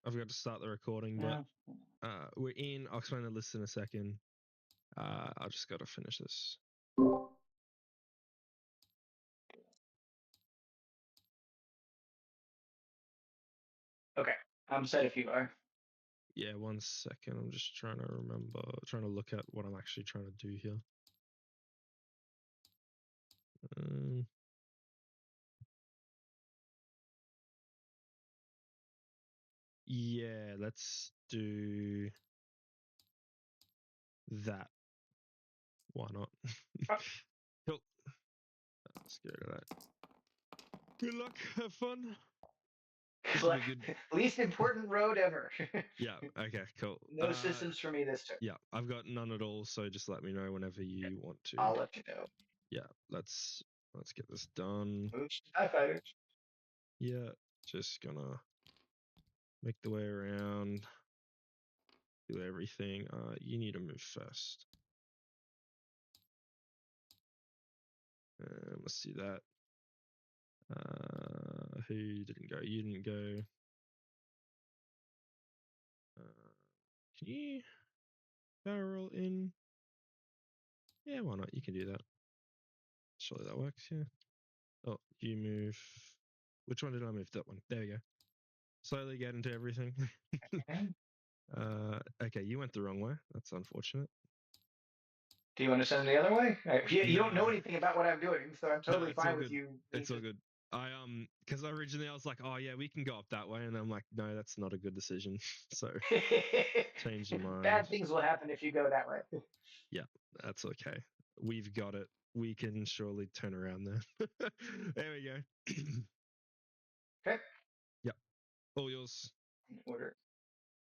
I've got to start the recording, but we're in. I'll explain the list in a second. I've just got to finish this. Okay, I'm set if you are. Yeah, 1 second. I'm just trying to remember, trying to look at what I'm actually trying to do here. Yeah, let's do that. Why not? Cool. Let's go to that. Good luck. Have fun. Good. Least important road ever. Yeah. Okay. Cool. No systems for me this turn. Yeah, I've got none at all. So just let me know whenever you want to. I'll let you know. Yeah. Let's get this done. Moves to TIE fighters. Yeah. Just gonna make the way around. Do everything. You need to move first. Let's do that. Who didn't go? You didn't go. Can you barrel in? Yeah, why not? You can do that. Surely that works, yeah. Oh, you move. Which one did I move? That one. There we go. Slowly get into everything. Okay, you went the wrong way. That's unfortunate. Do you want to send the other way? You don't know anything about what I'm doing, so I'm totally fine with you. It's all good. Because originally I was like, oh yeah, we can go up that way, and I'm like, no, that's not a good decision. So change your mind. Bad things will happen if you go that way. Yeah, that's okay. We've got it. We can surely turn around there. There we go. Okay. Yep. All yours. In order.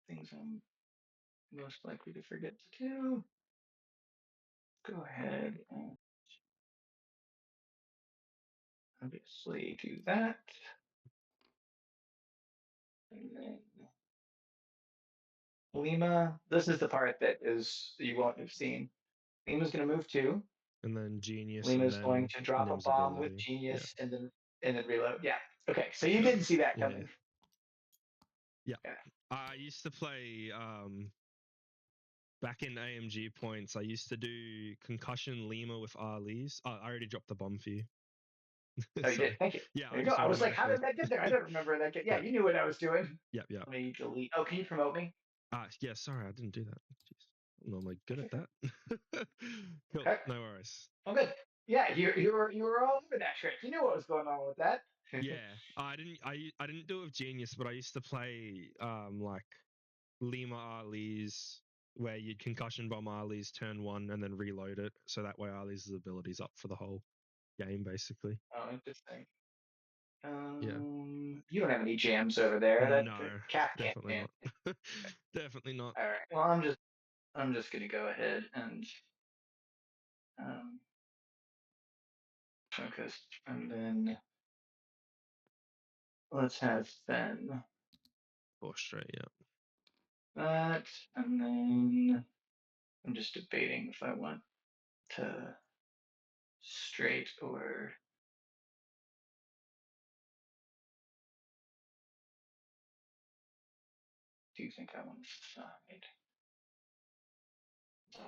Things I'm most likely to forget to do. Go ahead and obviously do that. And then Lima, this is the part that is you won't have seen. Lima's going to move 2. And then Genius. Lima's going to drop a bomb with Genius and then reload. Yeah. Okay. So you didn't see that coming. Yeah. I used to play back in AMG points. I used to do concussion Lima with Arlies. I already dropped the bomb for you. Oh, you did. Thank you. Yeah. There you go. I was like, how did that get there? I don't remember that. Yeah, you knew what I was doing. Yeah. Let me delete. Oh, can you promote me? Yeah. Sorry, I didn't do that. Jeez. I'm normally good at that. Cool. Okay. No worries. Oh, good. Yeah, you were all over that trick. You knew what was going on with that. Yeah, I didn't do it with Genius, but I used to play like Lima Arlies, where you'd concussion bomb Arlies turn 1 and then reload it, so that way Arlies' ability's up for the whole game, basically. Oh, interesting. You don't have any jams over there. No, Cat definitely not. Definitely not. All right. Well, I'm just gonna go ahead and focus, and then let's have Fen. 4 straight, yeah. That, and then I'm just debating if I want to straight or do you think I want to side?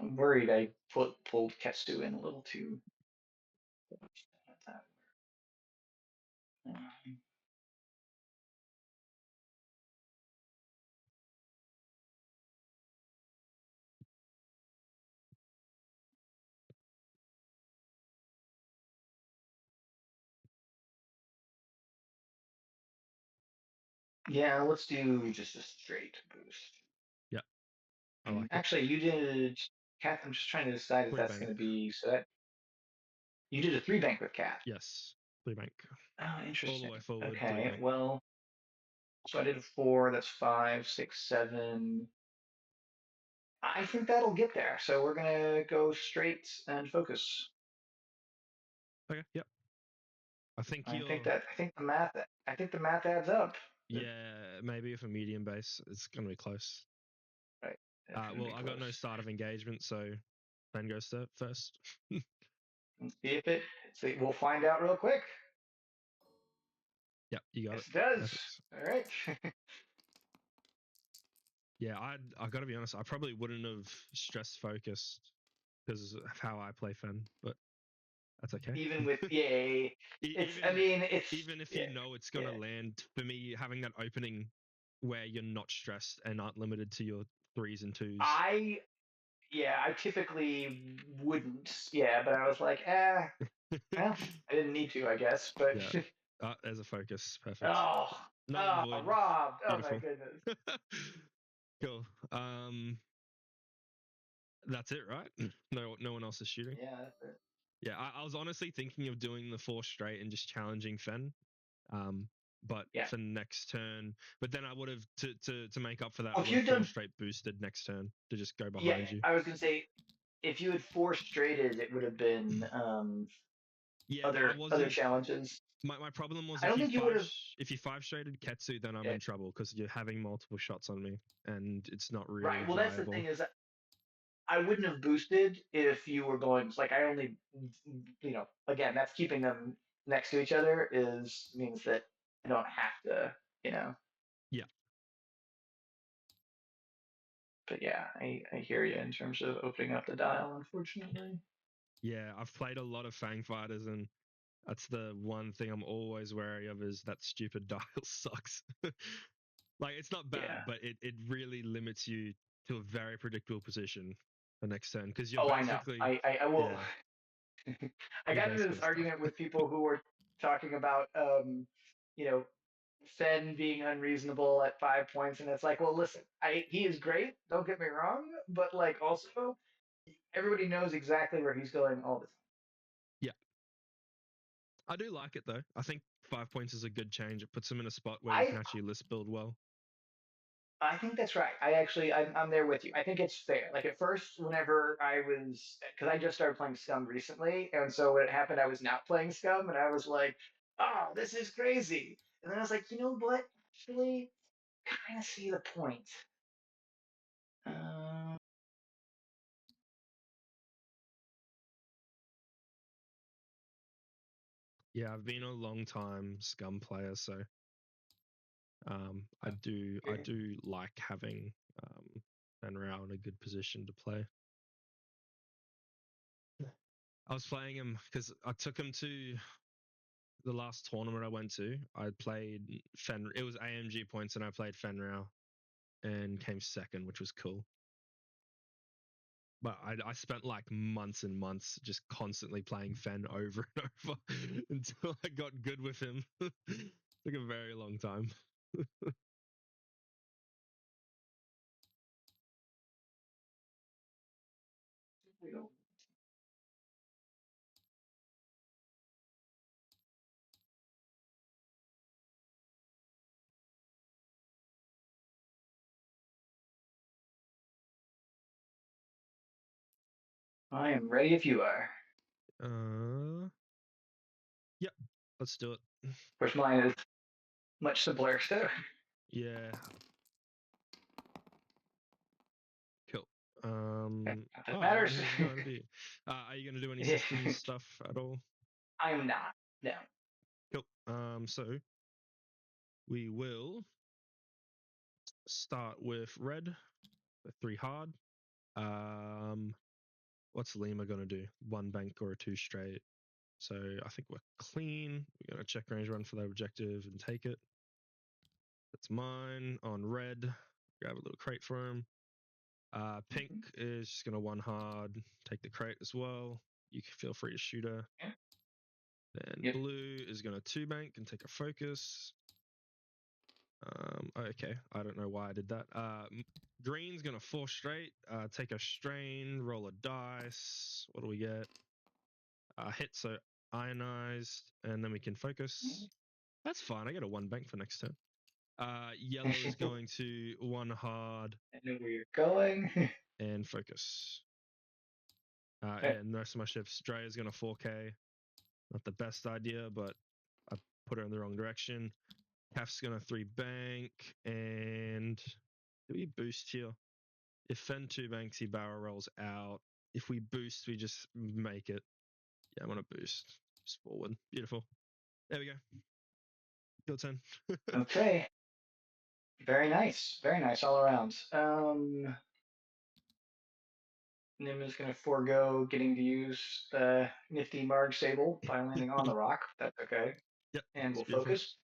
I'm worried I pulled Ketsu in a little too. Yeah, let's do just a straight boost. Yeah. I like actually, you did Cat. I'm just trying to decide if that's going to be so that you did a 3 bank with Cat. Yes, 3 bank. Oh, interesting. All the way forward. Okay, well, so I did a 4. That's 5, 6, 7. I think that'll get there. So we're gonna go straight and focus. Okay. Yep. I think the math adds up. Yeah, maybe with a medium base, it's gonna be close. Right. Well, I got no start of engagement, so Ben goes first. Let's see. We'll find out real quick. Yeah, you got it. It does. Perfect. All right. Yeah, I got to be honest. I probably wouldn't have stress focused because of how I play Fen, but that's okay. Even with it's. I even mean, it's even if yeah, you know it's yeah. gonna land, for me, having that opening where you're not stressed and aren't limited to your threes and twos. I typically wouldn't. Yeah, but I was like, well, I didn't need to, I guess. But Yeah, there's a focus. Perfect. oh, Null and void. robbed. Oh my Beautiful. goodness. Cool. That's it, right? No one else is shooting. Yeah, that's it. Yeah, I was honestly thinking of doing the 4 straight and just challenging Fen. But Yeah. for next turn, but then I would have to make up for that, Oh, I if would have you'd 4 done, straight boosted next turn to just go yeah, behind you. I was gonna say if you had four straighted, it would have been Yeah, but I other wasn't. challenges. My problem was I don't think you would have. if you 5 straighted Ketsu, then I'm Yeah, in trouble because you're having multiple shots on me, and it's not really right. Well, that's the viable. thing is, I wouldn't have boosted if you were going like I only, again, that's keeping them next to each other means that I don't have to, you know. Yeah, But yeah, I hear you in terms of opening up the dial, unfortunately. yeah. I've played a lot of Fang fighters, and that's the one thing I'm always wary of is that stupid dial sucks. Like it's not bad, Yeah. but it really limits you to a very predictable position the next turn because you're Oh, I know. basically I will. yeah I you're got into basically this stuck. argument with people who were talking about, you know, Fen being unreasonable at 5 points, and it's like, well, listen, he is great. Don't get me wrong, but like also everybody knows exactly where he's going all the time. Yeah, I do like it though. I think 5 points is a good change. It puts him in a spot where you I can actually list build well. I think that's right. I'm there with you. I think it's fair. Like at first, whenever because I just started playing Scum recently, and so when it happened, I was not playing Scum, and I was like, oh, this is crazy. And then I was like, you know what? Actually, kind of see the point. Uh, Yeah, I've been a long time Scum player, so I okay. do like having Fenrir in a good position to play. I was playing him because I took him to the last tournament I went to. I played Fenrir. It was AMG points, and I played Fenrir and came second, which was cool. But I spent like months and months just constantly playing Fen over and over until I got good with him. Took a very long time. I am ready if you are. Yep, let's do it. Of course, mine is much simpler, so. Yeah, cool. Not that it Oh, matters. here's going to be. Are you going to do any Yeah. systems stuff at all? I'm not. No. Cool. So we will start with red, 3 hard. What's Lima gonna do? 1 bank or a 2 straight? So I think we're clean. We're gonna check range run for that objective and take it. That's mine on red. Grab a little crate for him. Pink is just gonna 1 hard, take the crate as well. You can feel free to shoot her. Yeah. Then Yep. blue is gonna 2 bank and take a focus. Okay, I don't know why I did that. Green's gonna 4 straight, take a strain, roll a dice. What do we get? Hit, so ionized, and then we can focus. That's fine. I get a 1 bank for next turn. Yellow is going to 1 hard. I know where you're going. And focus. Okay. And the rest of my ships. Dre is going to 4K. Not the best idea, but I put her in the wrong direction. Kaf's going to 3 bank. And do we boost here? If Fen 2 banks, he barrel rolls out. If we boost, we just make it. Yeah, I'm going to boost. Just forward. Beautiful. There we go. Your turn. Okay. Very nice all around. Nim is going to forego getting to use the nifty Marg Sable by landing on the rock. That's okay. Yep, And it's we'll beautiful. focus.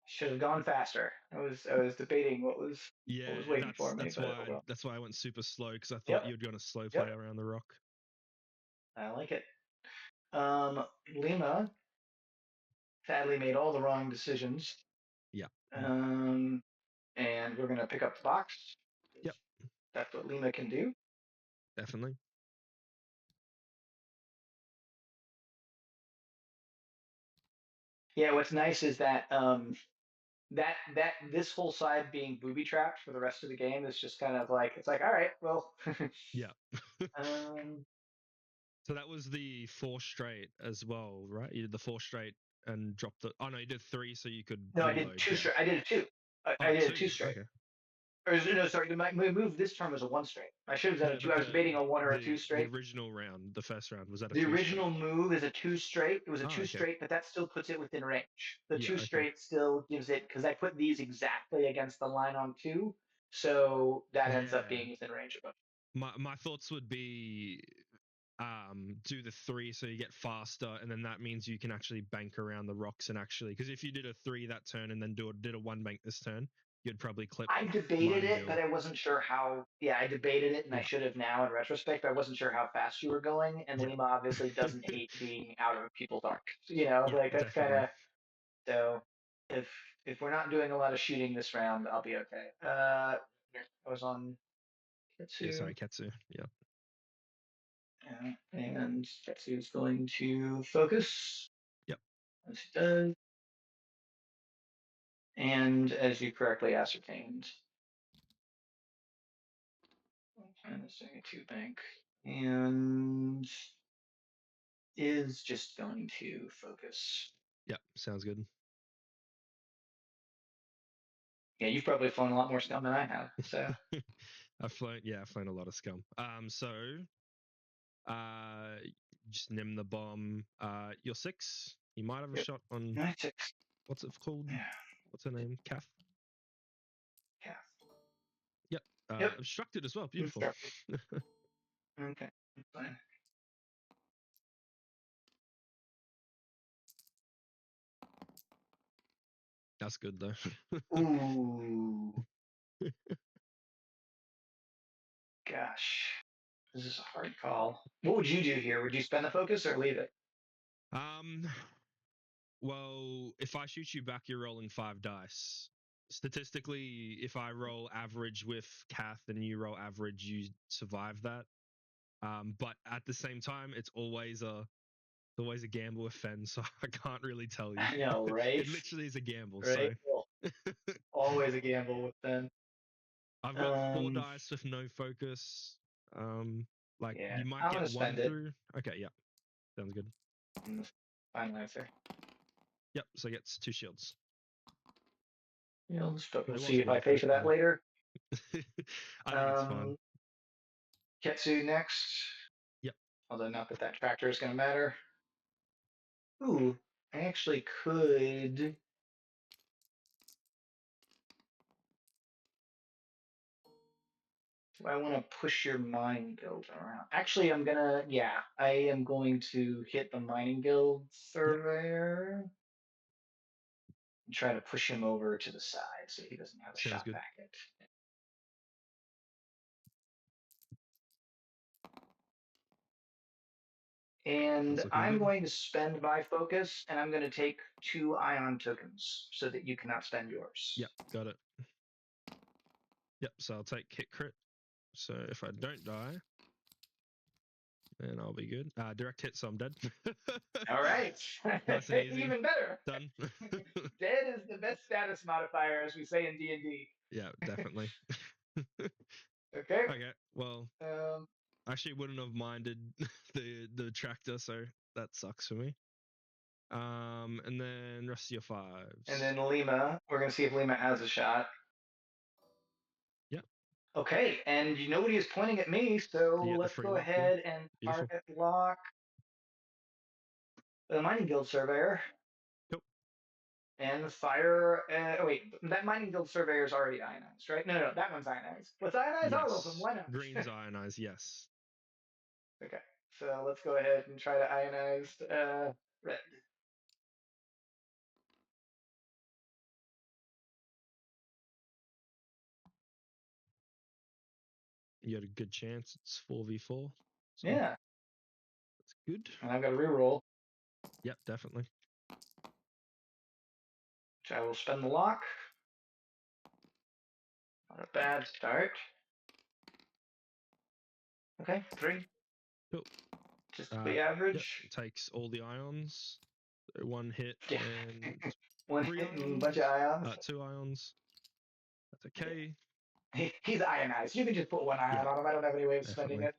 Should have gone faster. I was debating what was waiting for me, but oh well. That's why I went super slow, because I thought Yep. you'd gonna slow play Yep. around the rock. I like it. Lima sadly made all the wrong decisions. Yeah. And we're gonna pick up the box. Yep. That's what Lima can do. Definitely. Yeah, what's nice is that that this whole side being booby trapped for the rest of the game is just kind of like, it's like, all right, well. Yeah. um, So that was the 4 straight as well, right? You did the 4 straight and dropped the. Oh no, you did 3, so you could no, I did reload. two Yeah. straight. I did a two. Oh, I did a 2. two straight. Okay. Or no, sorry, my move this turn was a 1 straight. I should have done No, a 2. but I was debating a 1 or a 2 the straight. original round, the first round, was that a The 3 straight? original move is a 2 straight. It was a Oh, 2 okay. straight, but that still puts it within range. The Yeah. 2 Okay. straight still gives it, because I put these exactly against the line on 2, so that ends up Yeah. being within range of them. My thoughts would be do the 3 so you get faster, and then that means you can actually bank around the rocks, and actually, because if you did a 3 that turn and then did a 1 bank this turn, you'd probably clip I debated mining it, guild. but I wasn't sure how. Yeah, I debated it, and I Yeah. should have now in retrospect. But I wasn't sure how fast you were going, and Yeah. Lima obviously doesn't hate being out of people's arc. Yeah, Like that's kind definitely. of so. If we're not doing a lot of shooting this round, I'll be okay. I was on Yeah, Ketsu, sorry, Ketsu. Yeah. and Ketsu is going to focus. Yep. As he does, and as you correctly ascertained, and this doing a 2 bank, and is just going to focus. Yep, sounds good. Yeah, you've probably flown a lot more scum than I have. So I've flown a lot of scum. Just nim the bomb. You're 6. You might have a yep. shot on 96. what's it called? Yeah. What's her name? Kath. Yeah. Yep. Yep. Obstructed as well. Beautiful. Okay. That's fine. That's good though. Ooh. Gosh. This is a hard call. What would you do here? Would you spend the focus or leave it? Well, if I shoot you back, you're rolling 5 dice. Statistically, if I roll average with Kath and you roll average, you survive that. But at the same time, it's always a gamble with Fen, so I can't really tell you. I know, right? It literally is a gamble. Right. So Well, always a gamble with Fen. I've got 4 dice with no focus. Yeah, you might I'm get gonna 1 spend it. through. Okay, yeah, sounds good. Final answer. Yep, so it gets 2 shields. But we'll see if I pay for that later. I think it's fine. Ketsu next. Yep. Although not that that tractor is going to matter. Ooh, I actually could. I want to push your mining guild around. Actually, I am going to hit the mining guild surveyor and try to push him over to the side so he doesn't have a Sounds shot good. back at. And I'm going to spend my focus, and I'm going to take 2 ion tokens so that you cannot spend yours. Yep, got it. Yep, so I'll take hit crit. So if I don't die, then I'll be good. Direct hit, so I'm dead. All right. Nice and easy. Even better. Done. Dead is the best status modifier, as we say in D&D. Yeah, definitely. Okay. Okay, well, actually wouldn't have minded the tractor, so that sucks for me. And then rest of your 5s. And then Lima, we're going to see if Lima has a shot. Yep. Okay, and nobody is pointing at me, so let's go ahead and target lock the Mining Guild Surveyor. Yep. And fire. Oh wait, that mining guild surveyor is already ionized, right? No, that one's ionized. Let's ionize all of them. Yes. Why not? Green's ionized, yes. Okay, so let's go ahead and try to ionize red. You had a good chance. It's 4v4. So Yeah, that's good. and I've got to reroll, Yep, definitely. which I will spend the lock. Not a bad start. Okay, 3. Cool. Just the average. Yep, takes all the ions. One hit Yeah. and One 3 hit and a ions. bunch of ions. 2 ions. That's okay. He's ionized. You can just put one ion on him. I don't have any way of spending it.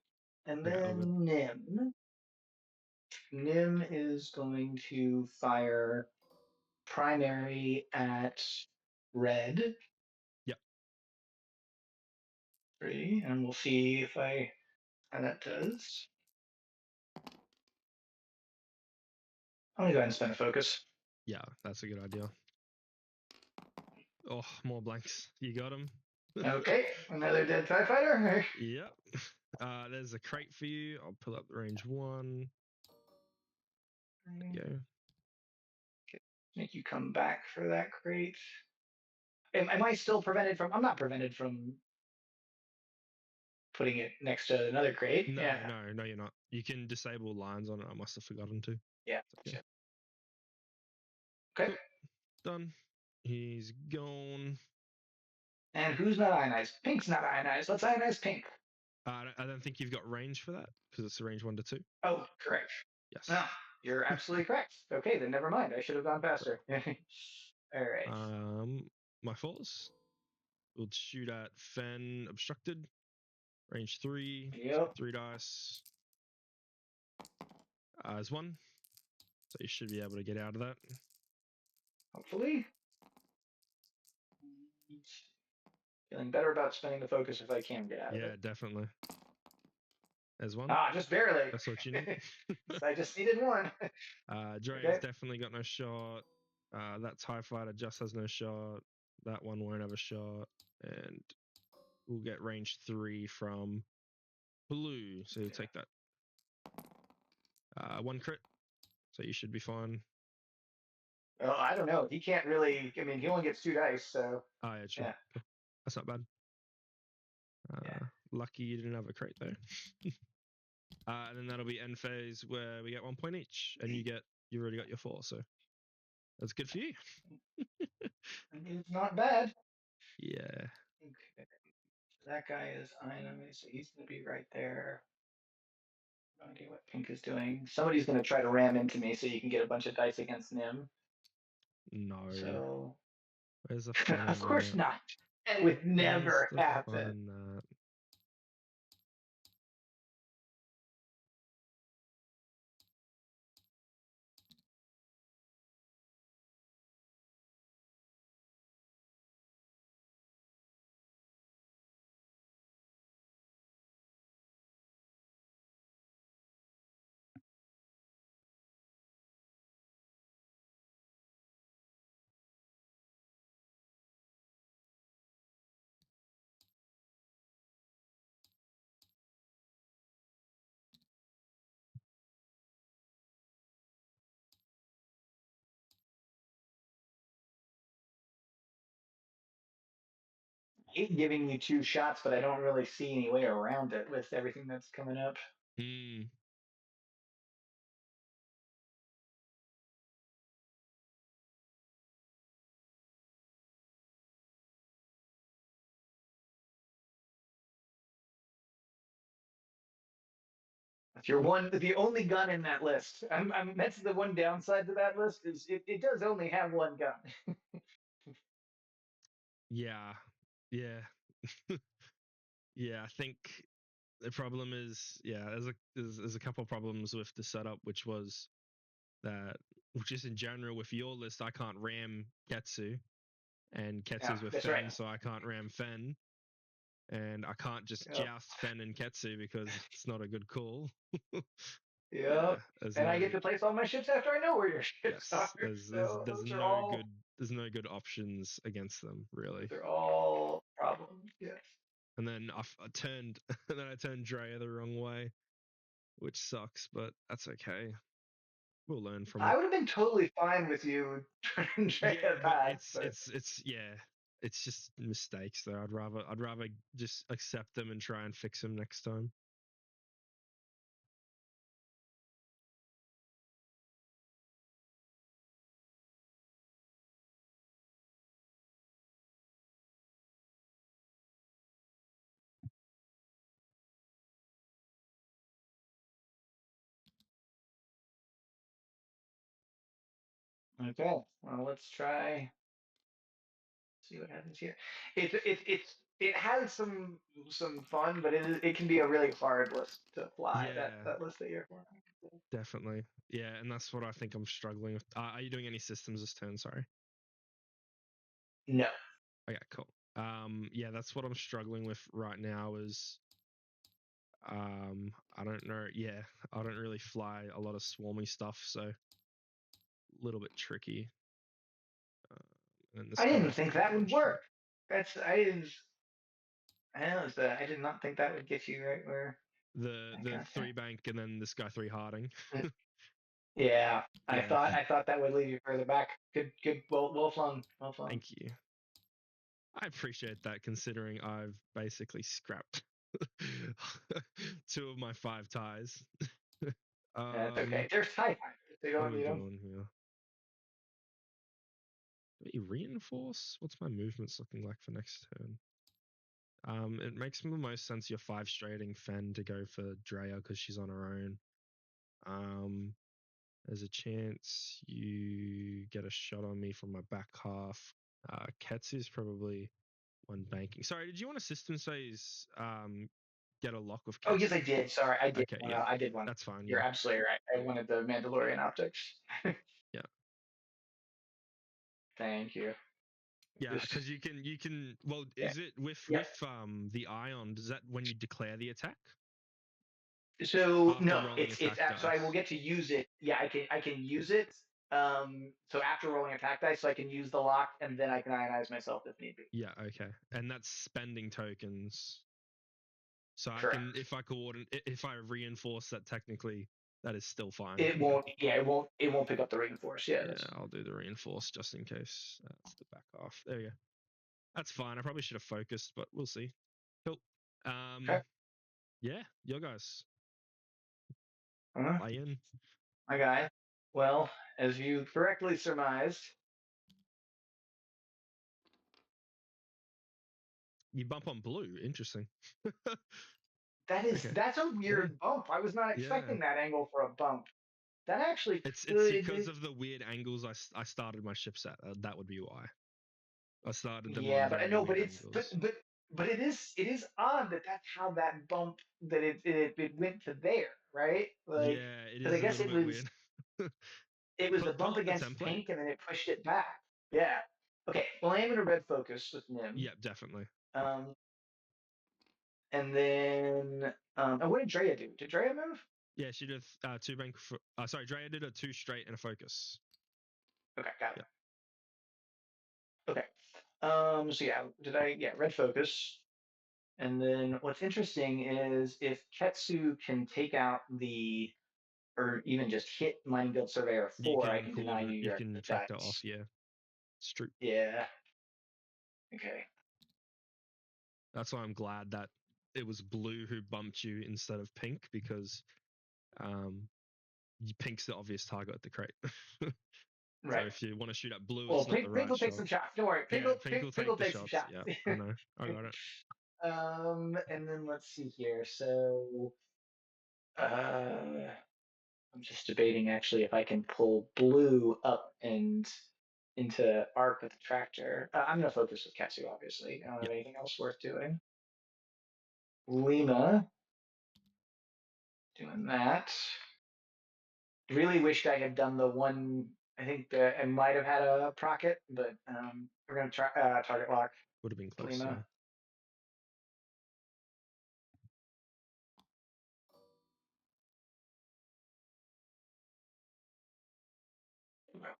And then Nim. Nim is going to fire primary at red. Yep. 3, and we'll see how that does. I'm gonna go ahead and spend a focus. Yeah, that's a good idea. Oh, more blanks. You got him. Okay, another dead TIE fighter. Yep. There's a crate for you. I'll pull up the range 1. There you go. Make you come back for that crate. Am I still prevented from? I'm not prevented from putting it next to another crate. No, Yeah. no, you're not. You can disable lines on it. I must have forgotten to. Yeah. Okay. Okay. Cool. Done. He's gone. And who's not ionized? Pink's not ionized. Let's ionize pink. I don't think you've got range for that because it's a range 1 to 2. Oh, correct. Yes. No, you're absolutely correct. Okay, then never mind. I should have gone faster. All right. My force. We'll shoot at Fen obstructed. Range 3. Yep. 3 dice. As 1. So you should be able to get out of that. Hopefully. Feeling better about spending the focus if I can get out of it. Yeah, definitely. As 1. Just barely. That's what you need. I just needed 1. Dre's definitely got no shot. That TIE fighter just has no shot. That one won't have a shot. And we'll get range 3 from blue. So you'll take that. 1 crit. So you should be fine. Well, I don't know. He can't really. I mean, he only gets 2 dice, so. Oh, yeah, sure. Yeah. Cool. That's not bad. Lucky you didn't have a crate though. And then that'll be end phase where we get 1 point each, and you already got your 4, so that's good for you. It's not bad. Yeah. Okay. That guy is ionized, so he's gonna be right there. No idea what pink is doing. Somebody's gonna try to ram into me so you can get a bunch of dice against Nim. No. So. Where's the fun? Of course not. It would never happen. I hate giving you 2 shots, but I don't really see any way around it with everything that's coming up. If you're the only gun in that list. That's the one downside to that list is it does only have 1 gun. Yeah. Yeah, I think the problem is, there's a couple of problems with the setup, which is in general with your list, I can't ram Ketsu, and Ketsu's with Fen, so I can't ram Fen, and I can't just joust Fen and Ketsu because it's not a good call. And I get to place all my ships after I know where your ships are. There's so no good there's no good options against them really. They're all problems. Yes. And then I turned and then I turned Drea the wrong way, which sucks, but that's okay. We'll learn from I it. would have been totally fine with you turning Drea Yeah, but back. it's yeah, it's just mistakes though. I'd rather just accept them and try and fix them next time. Okay, well, let's try. See what happens here. It has some fun, but it can be a really hard list to fly. Yeah, That list that you're flying. definitely. Yeah, and that's what I think I'm struggling with. Are you doing any systems this turn? Sorry. No. Okay, cool. Yeah, that's what I'm struggling with right now. Is I don't know. Yeah, I don't really fly a lot of swarmy stuff, so a little bit tricky. And this I didn't guy's think that would demolished. work. That's I didn't. I did not think that would get you right where The I the got three bank and then this guy three harding. that. Yeah, Yeah, I thought that would leave you further back. Good. Well flung. Well flung. thank you. I appreciate that considering I've basically scrapped two of my 5 ties. That's okay. There's tie fighters. They what are don't, we doing here? Do we reinforce? What's my movements looking like for next turn? It makes the most sense you're 5 straighting Fen to go for Drea because she's on her own. There's a chance you get a shot on me from my back half. Ketsu's probably one banking. Sorry, did you want a system phase get a lock with Oh yes, Ketsu? I did. Sorry, I did. Okay, yeah, I did one. that's fine. You're Yeah, absolutely right. I wanted the Mandalorian optics. yeah, Thank you. yeah. Just Because you can. Well, yeah. is it with Yep. the ion? Does that when you declare the attack So after no, rolling attack so I will dice? get to use it. Yeah, I can use it. So after rolling attack dice, so I can use the lock and then I can ionize myself if need be. Yeah, okay, and that's spending tokens. So I Correct. can if I reinforce that technically that is still fine. It won't. Yeah, it won't pick up the reinforce. Yeah, Yeah, that's I'll do the reinforce just in case. That's the back off. There we go. That's fine. I probably should have focused, but we'll see. Cool. okay. Yeah, your guys. Uh-huh. Play in. My guy. Well, as you correctly surmised, You bump on blue. Interesting. Okay. that's a Yeah. weird bump. I was not Yeah. expecting that angle for a bump. That actually It's could. because of the weird angles I started my ships at. That would be why. I started them on Yeah, but I very know, but weird it's angles. but it is odd that that's how that bump that it went to there, right? Like, Yeah, it because I is a guess little bit weird. it was the Pull bump up the against template. pink and then it pushed it back. Yeah. Okay. Well, I am in a red focus with Nim. Yeah, definitely. Um, and then and what did Drea do? Did Drea move? Yeah, she did 2 bank. Sorry, Drea did a 2 straight and a focus. Okay, got Yeah. it. Okay. So yeah, red focus. And then what's interesting is if Ketsu can take out or even just hit Mining Guild Surveyor You 4, I can can deny you you your can extra track that off. dice. Yeah, it's true. Yeah. Okay. That's why I'm glad that it was blue who bumped you instead of pink because um, pink's the obvious target at the crate. So Right. if you want to shoot at blue, Well, it's not the Pink right will take shot. some shots. Don't worry. Yeah, pink will Pink take will the take some shots. shots. Yeah, I know. I got it. And then let's see here. So I'm just debating actually if I can pull blue up and into arc with the tractor. I'm gonna focus with Ketsu, obviously. I don't Yeah, have anything else worth doing. Lima doing that. Really wished I had done the one. I think that I might have had a procket, but we're gonna try target lock would have been close. Lima. Yeah.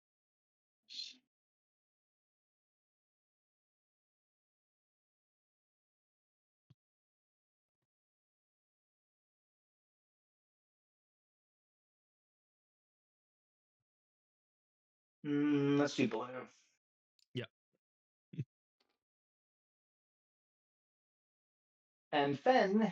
Let's do blue. Yep. And Fen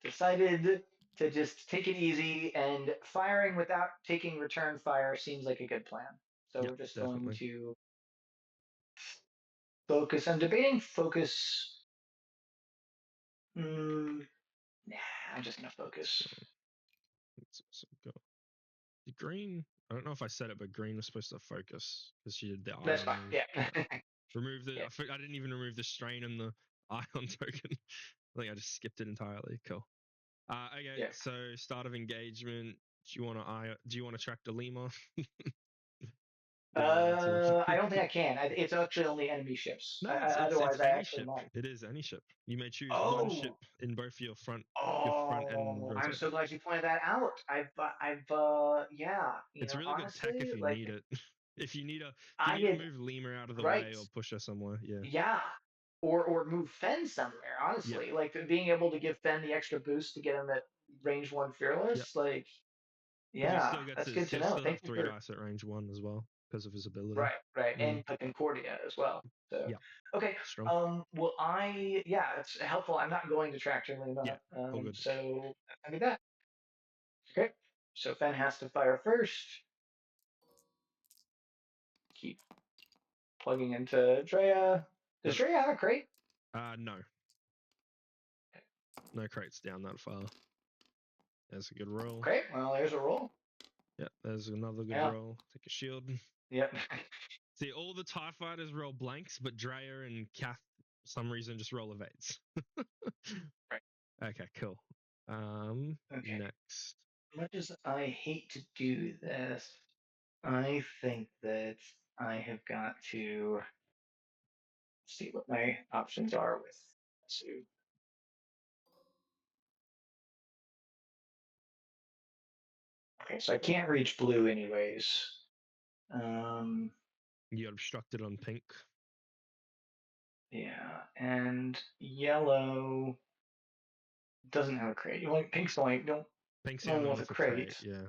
decided to just take it easy, and firing without taking return fire seems like a good plan. So Yep, we're just going definitely. to focus. I'm debating focus. Nah, I'm just gonna focus. Let's also go. The green, I don't know if I said it, but green was supposed to focus because she did the That's ion fine. move. Yeah. Remove the. Yeah. I didn't even remove the strain and the ion token. I think I just skipped it entirely. Cool. Okay, Yeah. so start of engagement. Do you want to Do you want to track the lemur? I don't think I can. It's actually only enemy ships. No, it's Otherwise, I any actually ship. might. It is any ship. You may choose one ship Oh, in both your front and oh! I'm rotator. so glad you pointed that out. Yeah. It's really good tech Honestly, if you like need it. If you I need to did move lemur out of the right. way or push her somewhere, yeah, Yeah. Or move Fen somewhere. yep, Honestly, like being able to give Fen the extra boost to get him at range 1 yep. fearless. Like, Because yeah, that's good to he'll know. still have Thank you three for dice at range 1 as well because of his ability. right, and the Concordia as well. So, Yep, okay. strong. Well, yeah, it's helpful. I'm not going to Tractor Yeah, Lima. all good. So I did that. Okay. So Fen has to fire first. Keep plugging into Drea. Does Got it. Drea have a crate? No, no crates down that far. There's a good roll. Okay. Well, there's a roll. Yeah, there's another good Yeah. roll. Take a shield. Yep. See, all the TIE fighters roll blanks, but Drea and Kath, for some reason, just roll evades. Right. Okay, cool. Okay. Next. Much as I hate to do this, I think that I have got to see what my options are with Sue. Okay, so I can't reach blue anyways. Um, You got obstructed on pink. yeah, and yellow doesn't have a crate. You like pink's only don't Pink's the no only one one with a with a crate, crate. yeah.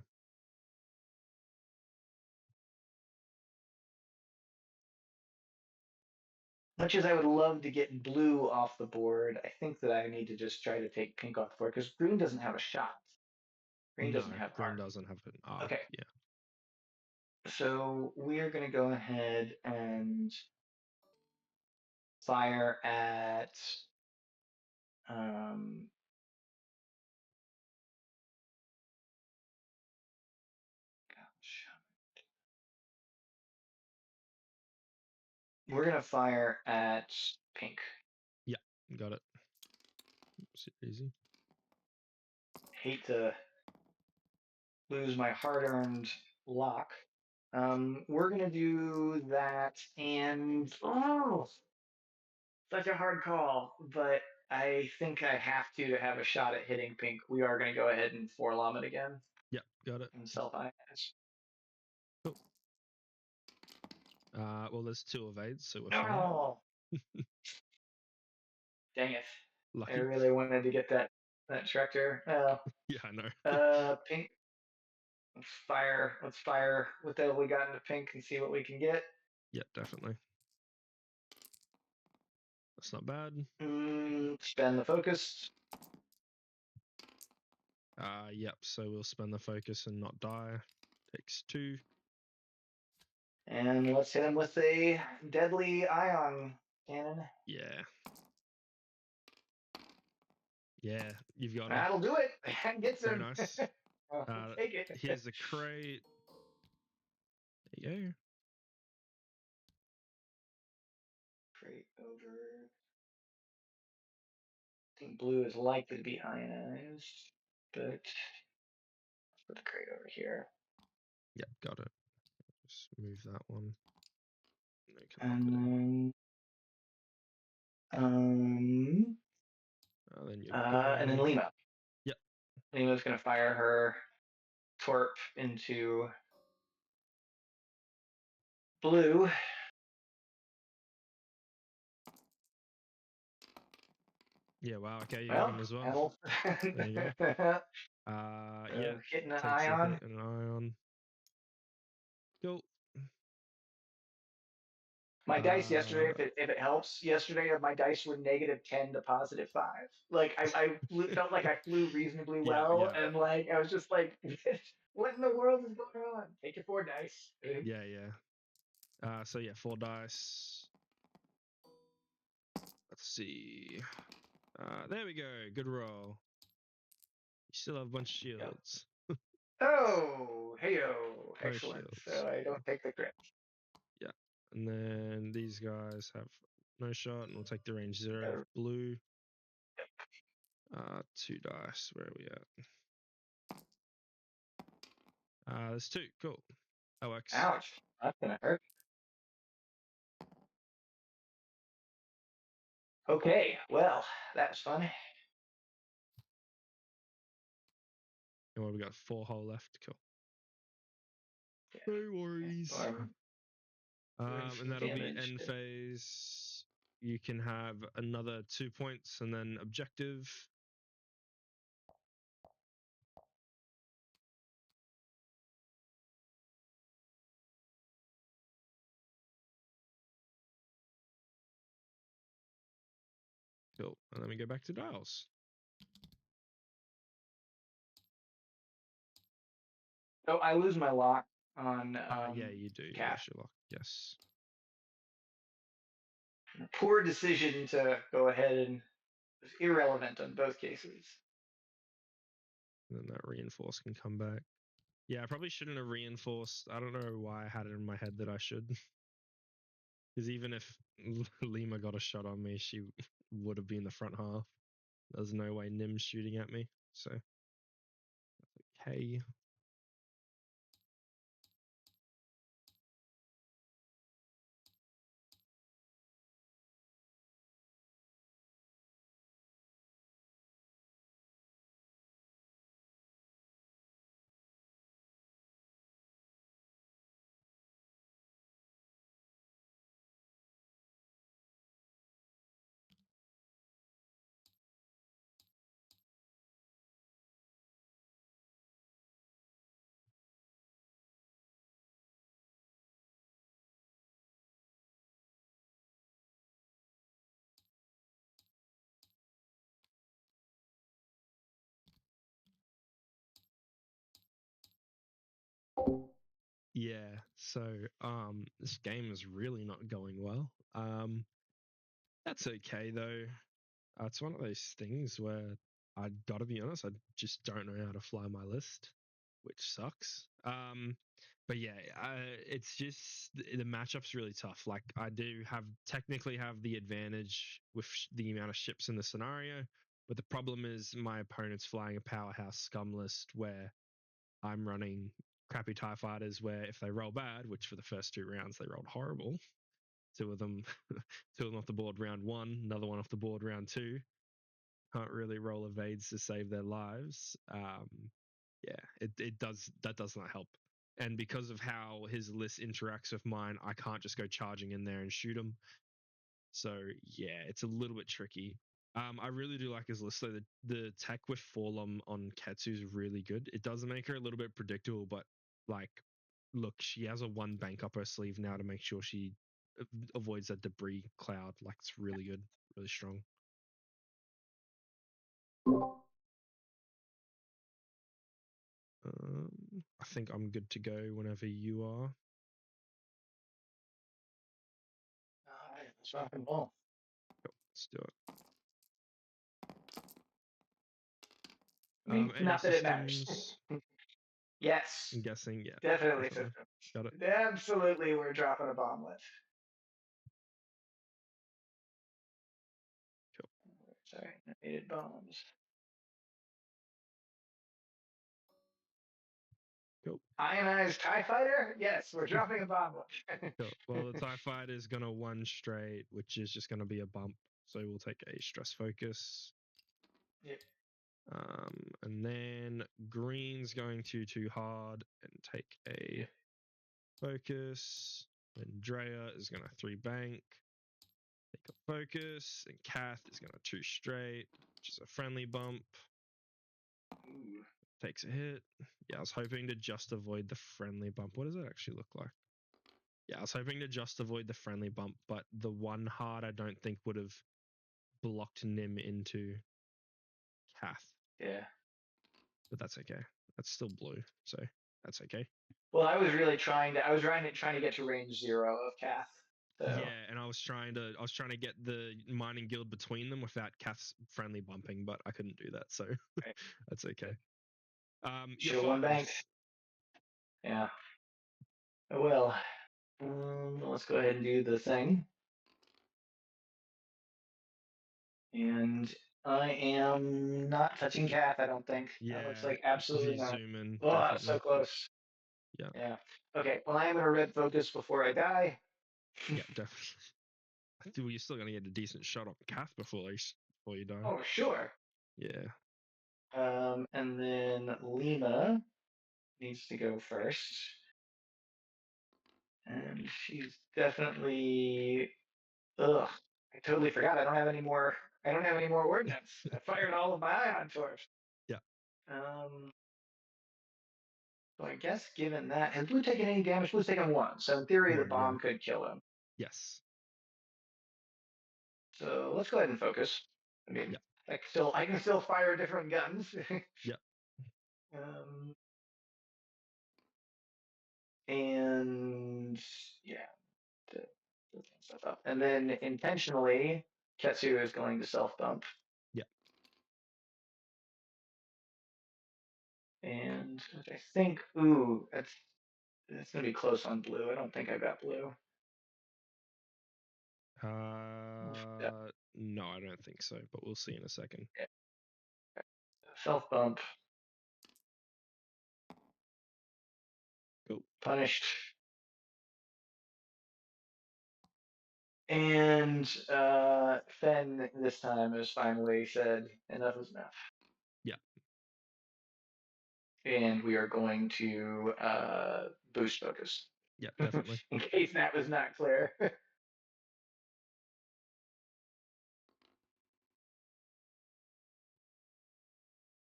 Much as I would love to get blue off the board, I think that I need to just try to take pink off the board because green doesn't have a shot. Green No, doesn't have green arc. doesn't have an arc, Okay, yeah. so we're going to go ahead and fire at um, gosh. We're going to fire at pink. Yeah, got it. Easy. Hate to lose my hard-earned lock. We're going to do that, and oh, such a hard call, but I think I have to have a shot at hitting pink. We are going to go ahead and forlom it again Yeah, got it. and self-ionize. Cool. Well, there's 2 evades, so we're fine. No! Dang it. I Lucky. really wanted to get that tractor. Yeah, I know. Pink. Let's fire whatever we got into pink and see what we can get. Yeah, definitely. That's not bad. Spend the focus. Yep, so we'll spend the focus and not die. Takes 2. And let's hit him with a deadly ion cannon. Yeah. Yeah, you've got him. That'll do it. That gets Very him. nice. Take it. Here's a crate. There you go. Crate over. I think blue is likely to be ionized, but let's put the crate over here. Yep, got it. Just move that one. And then you and then go. Lima. Yep. Lima's gonna fire her torp into blue. Yeah, wow, okay, you got Well, him as well. that'll There you go. Yeah, hitting an takes a ion. hit and an ion. Cool. My dice yesterday, if it helps, yesterday my dice were -10 to +5. Like felt like I flew reasonably well, Yeah. and like I was just like, what in the world is going on? Take your 4 dice. Yeah. So yeah, 4 dice. Let's see. There we go. Good roll. You still have a bunch of shields. Oh, heyo, No excellent. shields. So I don't take the crit. Yeah. And then these guys have no shot, and we'll take the range 0 of blue. 2 dice. Where are we at? There's 2. Cool. That works. Ouch, that's gonna hurt. Okay, well, that was fun. And what we got? 4 hull left. Cool. No worries. And that'll be end phase. You can have another 2 points and then objective. Cool. And then we go back to dials. So I lose my lock on. Yeah, you do. You Cap. lose your lock. Yes. Poor decision to go ahead and was irrelevant in both cases. And then that reinforce can come back. Yeah, I probably shouldn't have reinforced. I don't know why I had it in my head that I should. Because even if Lima got a shot on me, she would have been the front half. There's no way Nim's shooting at me. So, okay. Yeah, so this game is really not going well. That's okay though. It's one of those things where I gotta be honest, I just don't know how to fly my list, which sucks. But yeah, it's just the matchup's really tough. Like I do technically have the advantage with the amount of ships in the scenario, but the problem is my opponent's flying a powerhouse scum list where I'm running crappy TIE fighters where if they roll bad, which for the first 2 rounds they rolled horrible, 2 of them off the board round 1, another one off the board round 2, can't really roll evades to save their lives. Yeah, that does not help. And because of how his list interacts with mine, I can't just go charging in there and shoot him. So yeah, it's a little bit tricky. I really do like his list though. The tech with Forlom on Ketsu is really good. It does make her a little bit predictable, but like, look, she has a 1 bank up her sleeve now to make sure she avoids that debris cloud. Like, it's really good, really strong. I think I'm good to go whenever you are. Let's rock and roll. Cool, let's do it. I mean, not that it matters. Yes. I'm guessing, yeah. Definitely. Got it. Absolutely, we're dropping a bomb list. Cool. Sorry, I needed bombs. Cool. Ionized TIE fighter? Yes, we're dropping a bomb list. Cool. Well, the TIE fighter is going to 1 straight, which is just going to be a bump. So we'll take a stress focus. Yep. And then green's going to too hard and take a focus. Then Drea is going to 3 bank. Take a focus. And Kath is going to 2 straight, which is a friendly bump. Ooh. Takes a hit. Yeah, I was hoping to just avoid the friendly bump. What does it actually look like? Yeah, I was hoping to just avoid the friendly bump, but the one hard I don't think would have blocked Nim into Kath. Yeah. But that's okay. That's still blue, so that's okay. Well, I was really trying to get to range 0 of Kath. So. Yeah, and I was trying to get the mining guild between them without Kath's friendly bumping, but I couldn't do that, so Right. that's okay. Should You're have won fine. banked. Yeah. Well, let's go ahead and do the thing. And I am not touching Kath, I don't think. Yeah, That looks like absolutely if you not. zoom in, Oh, definitely. so close. Yeah. Yeah. Okay, well, I am going to red focus before I die. Yeah, definitely. Well, you're still gonna get a decent shot on Kath before you die. Oh, sure. Yeah. And then Lima needs to go first. And she's definitely. Ugh. I totally forgot. I don't have any more ordnance. I fired all of my ion torps. Yeah. So I guess given that, has Blue taken any damage? Blue's taken 1. So in theory, the 1, bomb yeah. could kill him. Yes. So let's go ahead and focus. I mean, yeah. I can still fire different guns. Yeah. And yeah, to stuff up. And then intentionally, Ketsu is going to self bump. Yeah. And I think, ooh, it's gonna be close on blue. I don't think I got blue. No, I don't think so, but we'll see in a second. Yeah. Self bump. Cool. Punished. And Fen this time has finally said enough is enough. Yeah. And we are going to boost focus. Yeah, definitely. In case that was not clear.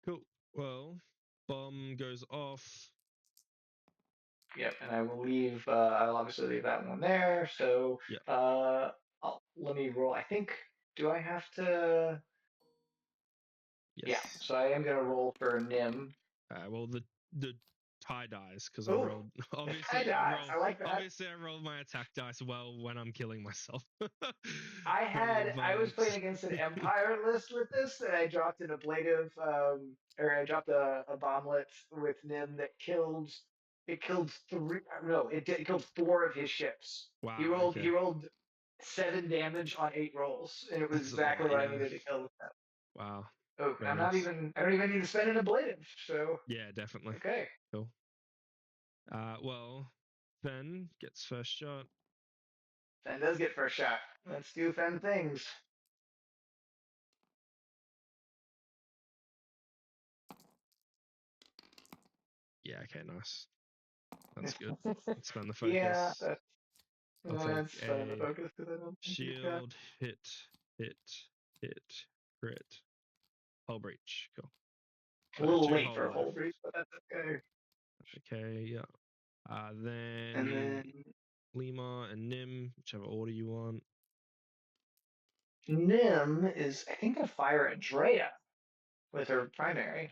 Cool. Well, bomb goes off. Yep, and I will leave. I'll obviously leave that one there. So let me roll. I think. Do I have to? Yes. Yeah. So I am gonna roll for Nim. Well, the tie dice because I Ooh, rolled. Obviously, I like that. Obviously, I rolled my attack dice well when I'm killing myself. I was playing against an Empire list with this, and I dropped an ablative, or I dropped a bomblet with Nim that killed. It killed 3. No, it killed 4 of his ships. Wow. He rolled 7 damage on 8 rolls, and it was That's exactly what I yeah. needed to kill with that. Wow. Oh, Very I nice. don't even need to spend an ablative. So Yeah, definitely. okay. Cool. Well, Fen gets first shot. Fen does get first shot. Let's do Fen things. Yeah, okay, nice. That's good. Let's spend the focus. Yeah, I'll take the focus because I don't think shield, hit, crit, hull breach. Cool. A little late for a hull breach, but that's okay. Okay, yeah. Then, And then Lima and Nim, whichever order you want. Nim is, I think, gonna fire at Drea with her primary.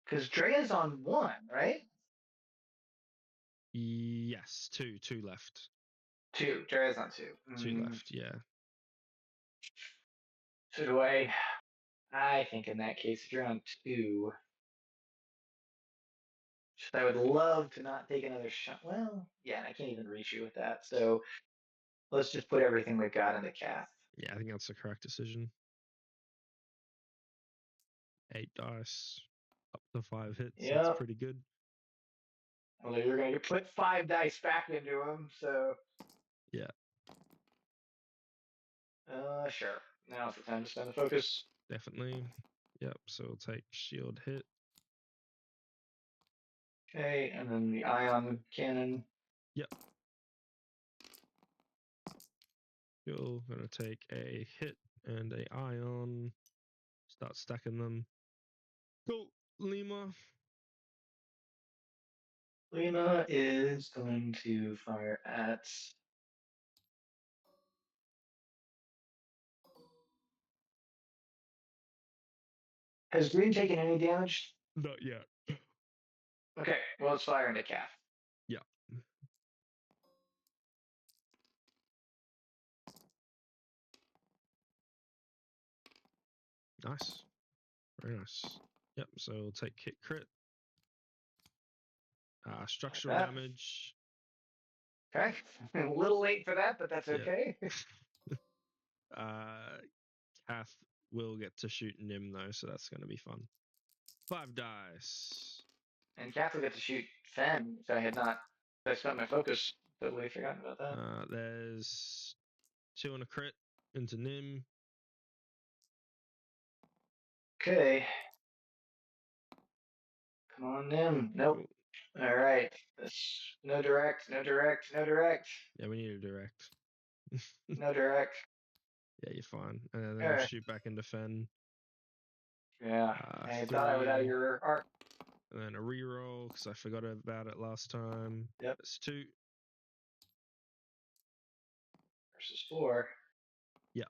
Because Drea's on 1, right? Yes, two left. 2. Drea's on 2. 2 left, yeah. So do I think in that case, if you're on 2, I would love to not take another shot. Well, yeah, I can't even reach you with that. So let's just put everything we've got into Kath. Yeah, I think that's the correct decision. 8 dice, up to 5 hits. Yep. That's pretty good. Well, you're going to put 5 dice back into him, so. Yeah. Sure. Now's the time to spend the focus. Definitely. Yep, so we'll take shield hit. Okay, and then the ion cannon. Yep. You're going to take a hit and a ion. Start stacking them. Cool. Lima. Lima is going to fire at. Has green taken any damage? Not yet. Okay, well, it's firing at Calf. Yeah. Nice. Very nice. Yep, so we'll take hit crit. Structural that. damage. Okay, a little late for that, but that's Yeah. okay. Kath will get to shoot Nim though, so that's going to be fun. 5 dice. And Calf will get to shoot Fen, which I had not. I spent my focus. Totally forgotten about that. There's 2 on a crit into Nim. Okay. Come on, Nim. Nope. Cool. All right. No direct. No direct. No direct. Yeah, we need a direct. No direct. Yeah, you're fine. And then All we'll right. shoot back into Fen. Yeah. I 3. thought I was out of your arc. And then a reroll because I forgot about it last time. Yep. It's 2. Versus 4. Yeah.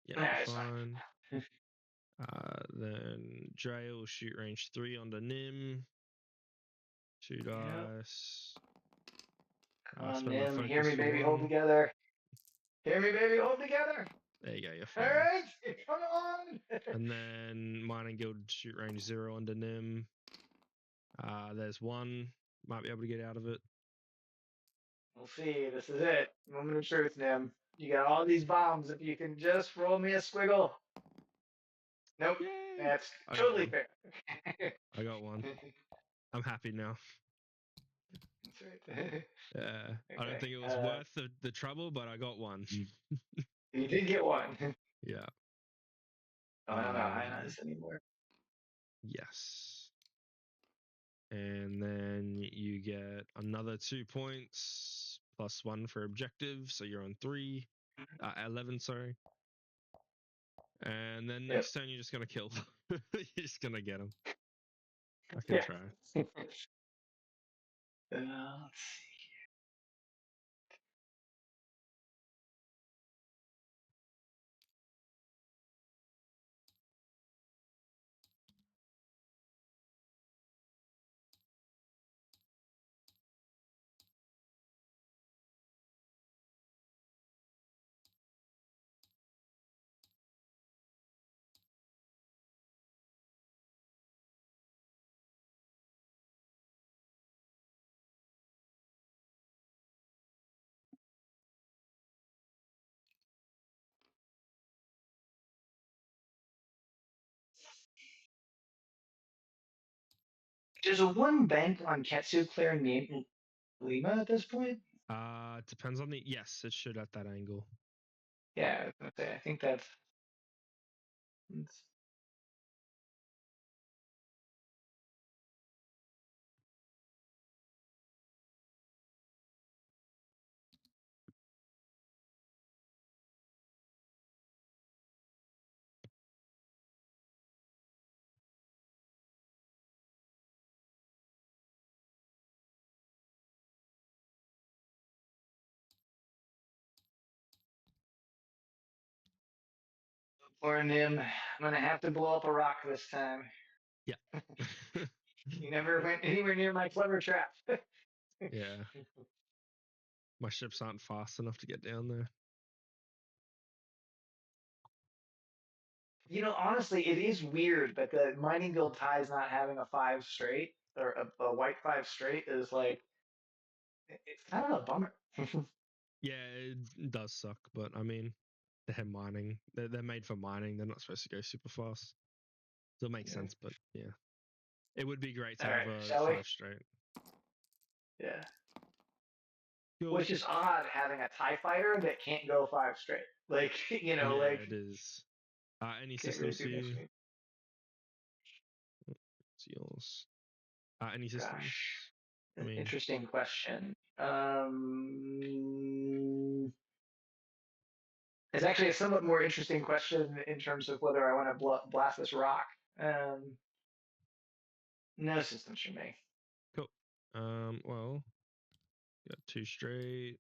Yeah, Nah, it's fine. Then Dre will shoot range 3 on the Nim. 2 dice. Come on, Spend my Nim. focus Hear me, for baby. Hold 1. together. Hear me, baby. Hold together. There you go, you're All fine. right. Come on. And then Mining Guild shoot range 0 on the Nim. There's 1. Might be able to get out of it. We'll see. This is it. Moment of truth, Nim. You got all these bombs. If you can just roll me a squiggle. Nope. Yay! That's I got totally one. fair. I got 1. I'm happy now. That's right. Yeah. I don't Okay, think it was worth the trouble, but I got 1. You did get one. Yeah. Oh, I don't know how this anymore. Yes. And then you get another 2 points plus 1 for objective, so you're on 3. 11, sorry. And then next turn you're just gonna kill. You're just gonna get him. I can try. Let's see. Does a 1 bank on Ketsu clear name Lima at this point? Depends on the. Yes, it should at that angle. Yeah, I think that's. Poor Nim. I'm gonna have to blow up a rock this time. Yeah. You never went anywhere near my clever trap. Yeah. My ships aren't fast enough to get down there. You know, honestly, it is weird, but the Mining Guild ties not having a 5 straight or a white 5 straight is like it's kind of a bummer. Yeah, it does suck, but I mean, they're mining. They're made for mining. They're not supposed to go super fast. Still makes sense, but yeah, it would be great to All have right, a shall 5 we? straight. Yeah. Cool. Which is odd having a TIE fighter that can't go 5 straight. Like, you know, Yeah, like it is. Any can't really systems do for much. you? It's yours. Any systems? Gosh. I mean, Interesting question. It's actually a somewhat more interesting question in terms of whether I want to blast this rock. No systems for me. Cool. Well, got 2 straight.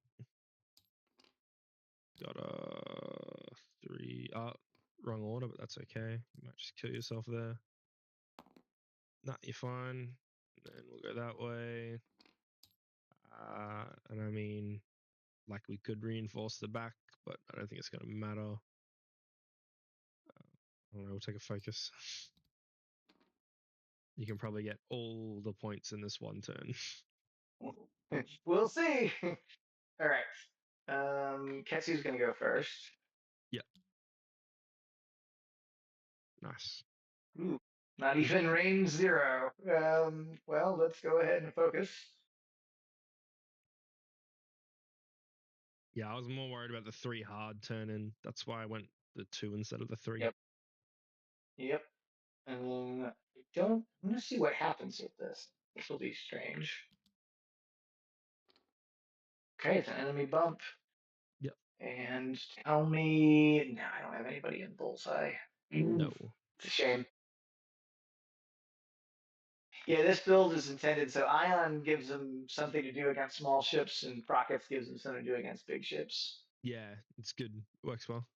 Got a 3. Wrong order, but that's okay. You might just kill yourself there. Nah, you're fine. And then we'll go that way. And I mean, like we could reinforce the back, but I don't think it's going to matter. I don't know, we'll take a focus. You can probably get all the points in this one turn. We'll see. All right. Ketsu's gonna go first. Yep. Nice. Ooh, not even range 0. Well, let's go ahead and focus. Yeah, I was more worried about the 3 hard turn in. That's why I went the 2 instead of the 3. Yep. Yep. And then I'm gonna see what happens with this. This will be strange. Okay, it's an enemy bump. Yep. And tell me, no, I don't have anybody in bullseye. No. It's a shame. Yeah, this build is intended so Ion gives them something to do against small ships, and Prockets gives them something to do against big ships. Yeah, it's good. Works well.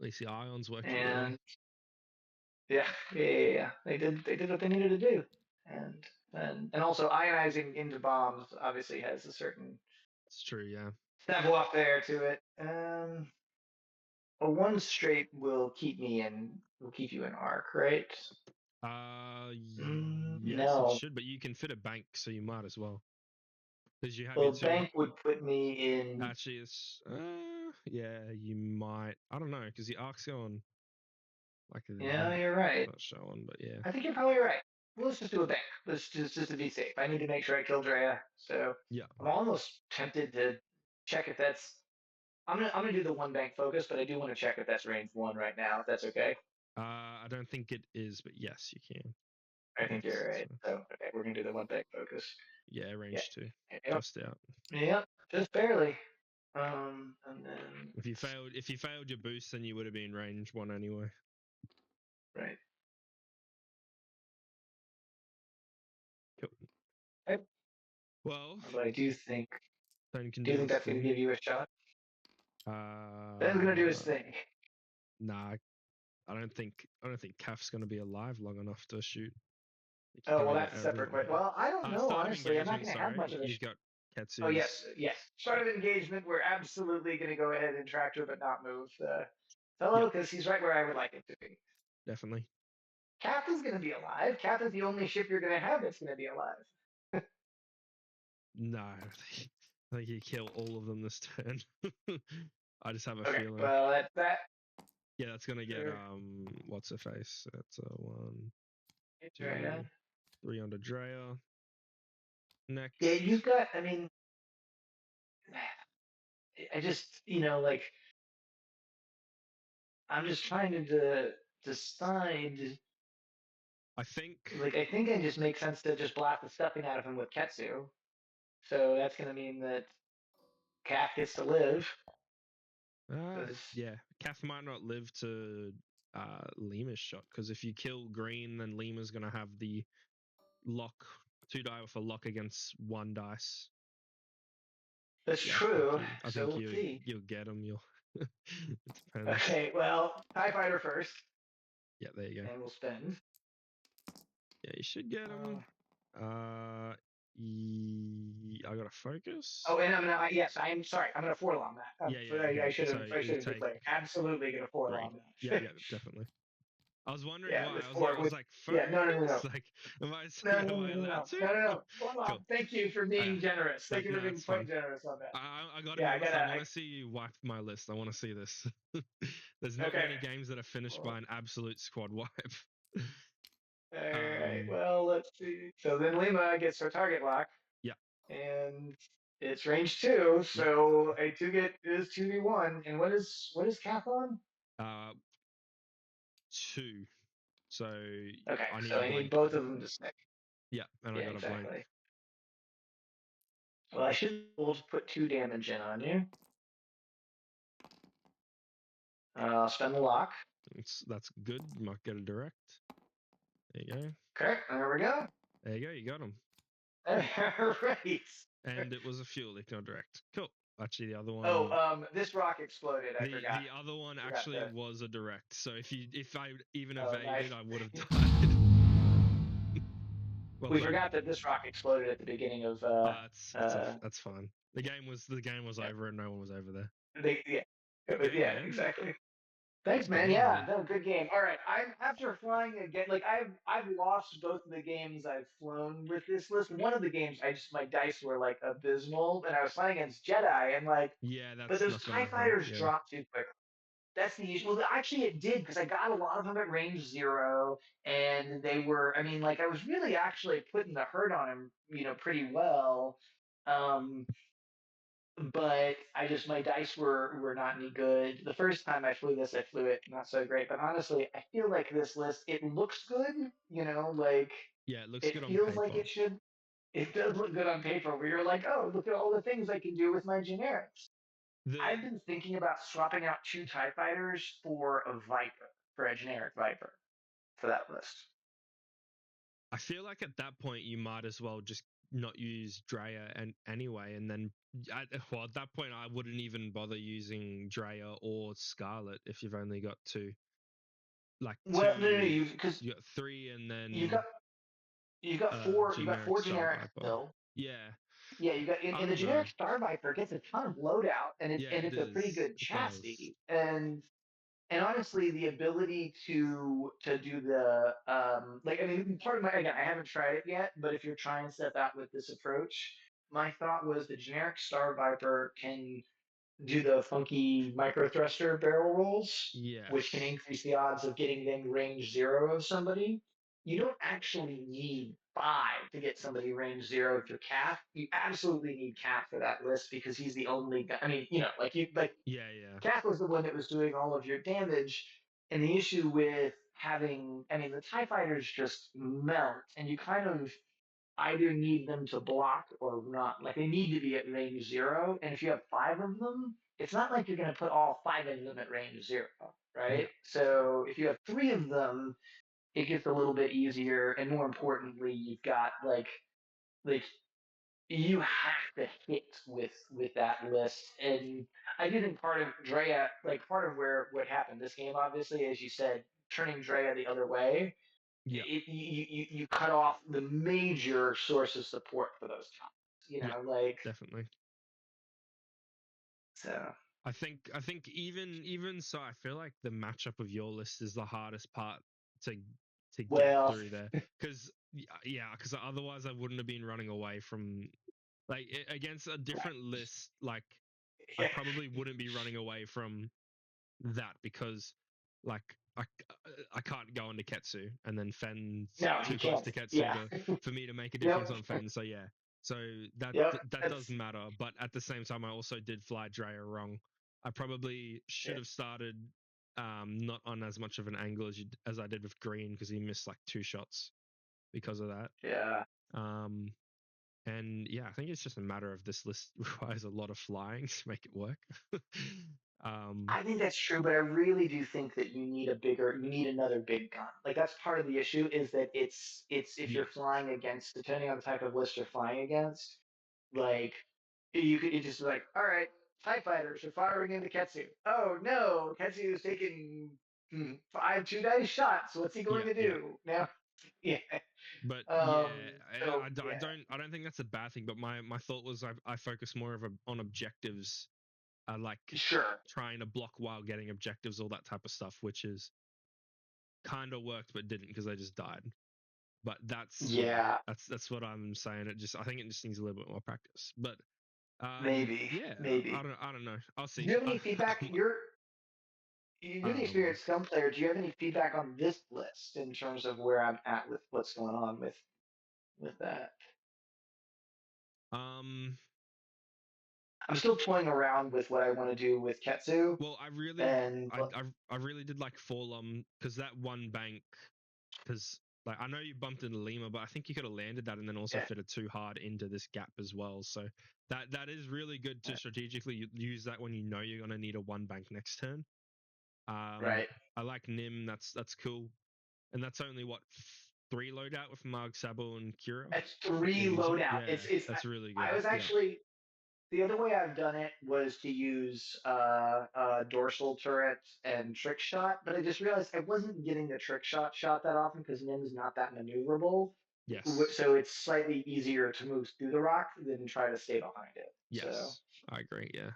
At least the ions worked really well. And yeah. They did what they needed to do. And also ionizing into bombs obviously has a certain It's true, yeah. step off there to it. A 1 straight will keep you in arc, right? Yes, it No. should, but you can fit a bank, so you might as well. Because you have Well, your 2. bank would put me in. Actually, it's yeah, you might. I don't know, because the arc's going like Yeah, that. you're right. Not showing, but yeah. I think you're probably right. Well, let's just do a bank. Let's just to be safe. I need to make sure I kill Drea. So Yeah. I'm almost tempted to check if that's. I'm gonna do the 1 bank focus, but I do want to check if that's range 1 right now. If that's okay. I don't think it is, but yes, you can. I think you're right. So, So okay, we're gonna do the 1 bank focus. yeah, Yeah. range 2. Yep. Just out. Yep. Just barely. And then If you failed your boost, then you would have been range 1 anyway. right. Cool. Okay. Well, But I do think. Ben can Do you do think his that's gonna thing. give you a shot? Ben's gonna do his thing. Nah, I don't think Kaf's gonna be alive long enough to shoot. He's Oh well, gonna get that's a separate question. everything. Well, I don't know. Start of Honestly, I'm not engagement. gonna have Sorry, much of a. you've got Oh Ketsu's. yes. Start of engagement. We're absolutely gonna go ahead and tractor, but not move the fellow Yep, because he's right where I would like it to be. definitely. Kath is gonna be alive. Kath is the only ship you're gonna have that's gonna be alive. No, I think you kill all of them this turn. I just have a Okay. feeling. Well, that's that. Yeah, that's gonna get Sure. what's her face? That's a 1, It's 2, right on. 3 under Drea. Next. Yeah, you've got. I mean, I just like I'm just trying to decide. I think. Like I think it just makes sense to just blast the stuffing out of him with Ketsu. So that's gonna mean that Kath gets to live. Yeah, Kath might not live to Lima's shot because if you kill green, then Lima's gonna have the lock 2 die with a lock against 1 dice. That's Yeah, true. I So think we'll see. you'll get them. It depends. Okay, well, TIE Fighter first, Yeah, there you go. and we'll spend. Yeah, you should get them. I gotta focus. Oh, and yes, I'm sorry. I'm gonna 4-long that. Yeah, okay. I should have. So I you should have take declared. Absolutely gonna 4-long 3. that. Yeah, definitely. I was wondering Yeah, why. with I was four. like, With focus. yeah, no. Like, am I allowed No. to? No. 4-long. Cool. Thank you for being generous. Thank you for No, being it's quite fine. generous on that. I gotta Yeah, be I honest. gotta. I want to see you wipe my list. I want to see this. There's not Okay. many games that are finished by an absolute squad wipe. All right. Well, let's see. So then Lima gets her target lock. Yeah. And it's range 2, so a 2 get is 2v1. And what is Kath on? 2. So Okay, I need so a I need blank. both of them to stick. Yeah, and I got a blank. Exactly. Well, I should be able to put 2 damage in on you. Spend the lock. That's good. You might get a direct. There you go. Okay, there we go. There you go. You got him. Right. And it was a fuel leak, not direct. Cool. Actually, the other one. Oh, this rock exploded. I forgot. The other one actually was a direct. So if I even evaded, nice. I would have died. Well, we forgot that this rock exploded at the beginning of. That's fine. The game was over and no one was over there. Good game, yeah, man. exactly. Thanks, man. Game, Yeah, man. no, good game. All right, I'm after flying again. Like I've lost both of the games I've flown with this list. One of the games, my dice were like abysmal, and I was flying against Jedi, and like, yeah, but that's those not Tie gonna help. Fighters Yeah. drop too quick. That's the issue. Well, actually, it did because I got a lot of them at range 0, and they were. I mean, like I was really actually putting the hurt on him, pretty well. But my dice were not any good. The first time I flew this, I flew it not so great. But honestly, I feel like this list, it looks good. Like yeah, it looks it good on feels like paper. it should. It does look good on paper. Where you're like, oh, look at all the things I can do with my generics. I've been thinking about swapping out 2 TIE fighters for a Viper, for a generic Viper, for that list. I feel like at that point you might as well just not use Drea anyway, and then at that point I wouldn't even bother using Drea or Scarlet if you've only got 2. Like Well, two, no, because you got 3, and then you got 4 Star generic Viper. still. Yeah. Yeah, you got in the generic Star Viper gets a ton of loadout, and it's a pretty good It does. chassis, and honestly, the ability to do the part of my, again, I haven't tried it yet, but if you're trying stuff out with this approach, my thought was the generic Star Viper can do the funky micro thruster barrel rolls, which can Yes. increase the odds of getting them range 0 of somebody. You don't actually need 5 to get somebody range 0 with your Calf. You absolutely need Calf for that list because he's the only guy. I mean, Yeah. Calf was the one that was doing all of your damage. And the issue with having, I mean, the TIE fighters just melt, and you kind of either need them to block or not. Like they need to be at range 0. And if you have 5 of them, it's not like you're going to put all 5 of them at range 0, right? Yeah. So if you have 3 of them, it gets a little bit easier. And more importantly, you've got like you have to hit with that list. And I do think part of Drea, like part of where what happened this game, obviously, as you said, turning Drea the other way, Yeah. you cut off the major source of support for those comics. Definitely. So I think even so, I feel like the matchup of your list is the hardest part to get through there, because otherwise I wouldn't have been running away from, like, against a different list. Like I probably wouldn't be running away from that because, like, I can't go into Ketsu and then Fen's too close to Ketsu for me to make a difference on Fen. So yeah, so that does matter. But at the same time, I also did fly Drea wrong. I probably should have started not on as much of an angle as I did with Green, because he missed like 2 shots because of that. Yeah. And yeah, I think it's just a matter of this list requires a lot of flying to make it work. I think that's true, but I really do think that you need another big gun. Like that's part of the issue is that it's if you're flying against, depending on the type of list you're flying against, like you just be like, all right, TIE fighters are firing into Ketsu. Oh no, Ketsu is taking 5 2-dice shots. What's he going to do now? Yeah. But I don't think that's a bad thing. But my thought was I focus more on objectives, like trying to block while getting objectives, all that type of stuff, which is kind of worked but didn't because I just died. But that's what I'm saying. I think it just needs a little bit more practice. But maybe. I don't know. I'll see. Do you have any feedback? You're the experienced Scum player. Do you have any feedback on this list in terms of where I'm at with what's going on with that? I'm still toying around with what I want to do with Ketsu. Well, I really did like Forlom, because that one bank, because like I know you bumped into Lima, but I think you could have landed that and then also fitted too hard into this gap as well. So that is really good to strategically use that when you know you're gonna need a 1 bank next turn. Right. I like Nim. That's cool, and that's only what 3 loadout with Marg, Sabo, and Kira. It's 3 Illusion. loadout. Yeah, It's that's really I good. was actually the other way I've done it was to use dorsal turret and trick shot, but I just realized I wasn't getting the trick shot that often because Nim's not that maneuverable. Yes. So it's slightly easier to move through the rock than try to stay behind it. So Yes, I agree. Yeah.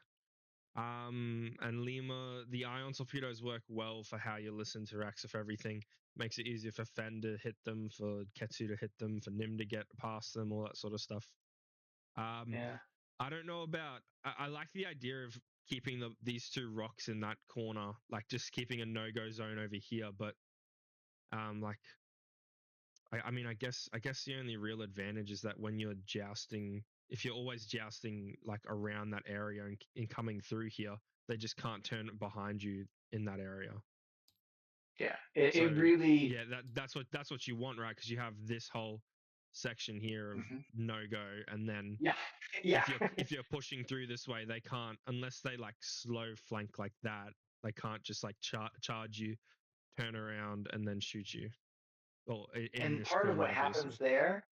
And Lima, the ion torpedoes work well for how your list interacts with everything. Makes it easier for Fen to hit them, for Ketsu to hit them, for Nim to get past them, all that sort of stuff. yeah, I don't know about. I like the idea of keeping these 2 rocks in that corner, like just keeping a no-go zone over here. But like I mean, I guess the only real advantage is that when you're jousting, if you're always jousting like around that area and coming through here, they just can't turn behind you in that area. yeah. So It really yeah, that's what you want, right? Because you have this whole section here of no go, and then yeah, yeah. if you're pushing through this way, they can't, unless they like slow flank like that. They can't just like charge you, turn around, and then shoot you. Or in And this part of corner, what happens obviously. there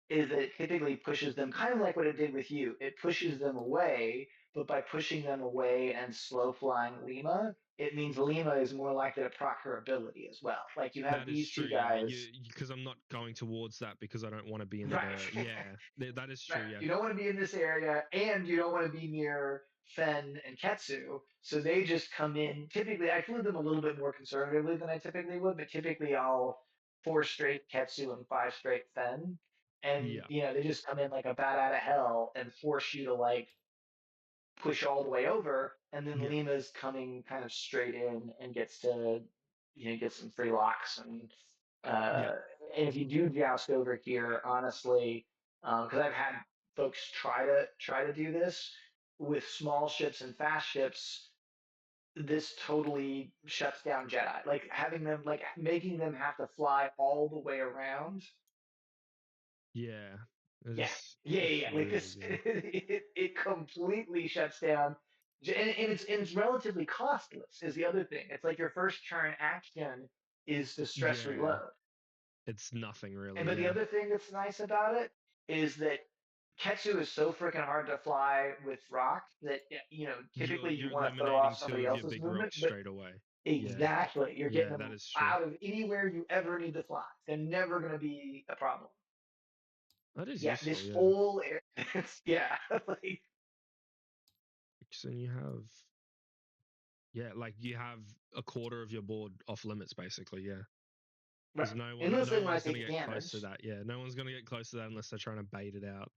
is that it typically pushes them kind of like what it did with you. It pushes them away, but by pushing them away and slow flying Lima, it means Lima is more likely to proc her ability as well. Like you have That is these true, two yeah. guys, Because I'm not going towards that because I don't want to be in that right? area. Yeah, that is Right. true, yeah. You don't want to be in this area, and you don't want to be near Fen and Ketsu. So they just come in. Typically, I flew them a little bit more conservatively than I typically would, but typically I'll 4 straight Ketsu and 5 straight Fen. And Yeah, they just come in like a bat out of hell and force you to like push all the way over, and then yeah, Lima's coming kind of straight in and gets to get some free locks yeah, uh, and if you do joust over here, honestly, because I've had folks try to do this with small ships and fast ships, this totally shuts down Jedi. Like having them, like making them have to fly all the way around. yeah. Yeah, yeah. It's Like really this, good. it completely shuts down, and it's relatively costless. Is the other thing. It's like your first turn action is to stress Yeah, reload. it's nothing And really, but the yeah. other thing that's nice about it is that Ketsu is so freaking hard to fly with rock that typically you You're want to throw off eliminating 2 somebody of your else's big movement, rocks but straight away. Yeah, exactly, you're getting yeah, that them is true. out of anywhere you ever need to fly. They're never going to be a problem. That is Yeah, this useful, yeah. whole yeah, like Because then you have, yeah, like you have a quarter of your board off limits, basically, yeah. right. Because Unless they no want one's to gonna take get close to damage, that. Yeah, no one's gonna get close to that unless they're trying to bait it out.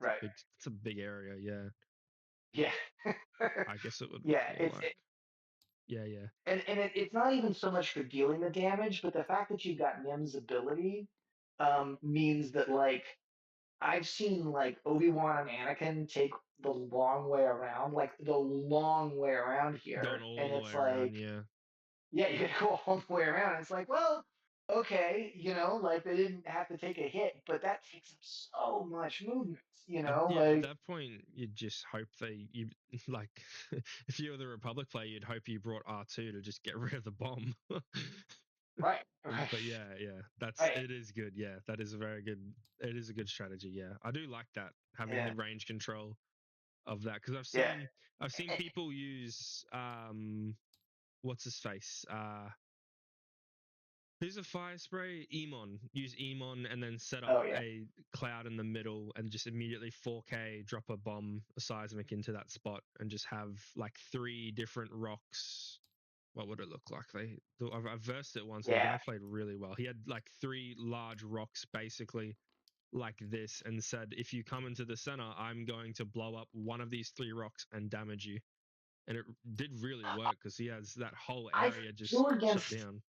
right? It's a big area. Yeah, Yeah, I guess it would yeah. more It's like. Yeah, yeah, it's not even so much for dealing the damage, but the fact that you've got Nim's ability means that like I've seen like Obi-Wan and Anakin take the long way around, like the long way around going here, and all the way it's around. like, Yeah, yeah, you gotta go all the way around. It's like, well, okay, like they didn't have to take a hit, but that takes up so much movement, yeah. At like that point, you just hope you like. If you were the Republic player, you'd hope you brought R2 to just get rid of the bomb. right, right, But yeah, right, it is good. Yeah, that is a very good. It is a good strategy. Yeah, I do like that, having yeah, the range control of that, because yeah, I've seen people use what's his face who's a fire spray, Emon, use Emon and then set up oh yeah, a cloud in the middle and just immediately 4K drop a bomb, a seismic into that spot, and just have like 3 different rocks. What would it look like? I've versed it once, and the yeah. guy played really well. He had like 3 large rocks basically like this, and said, if you come into the center, I'm going to blow up one of these 3 rocks and damage you. And it did really work because he has that whole I area just flew shut against down.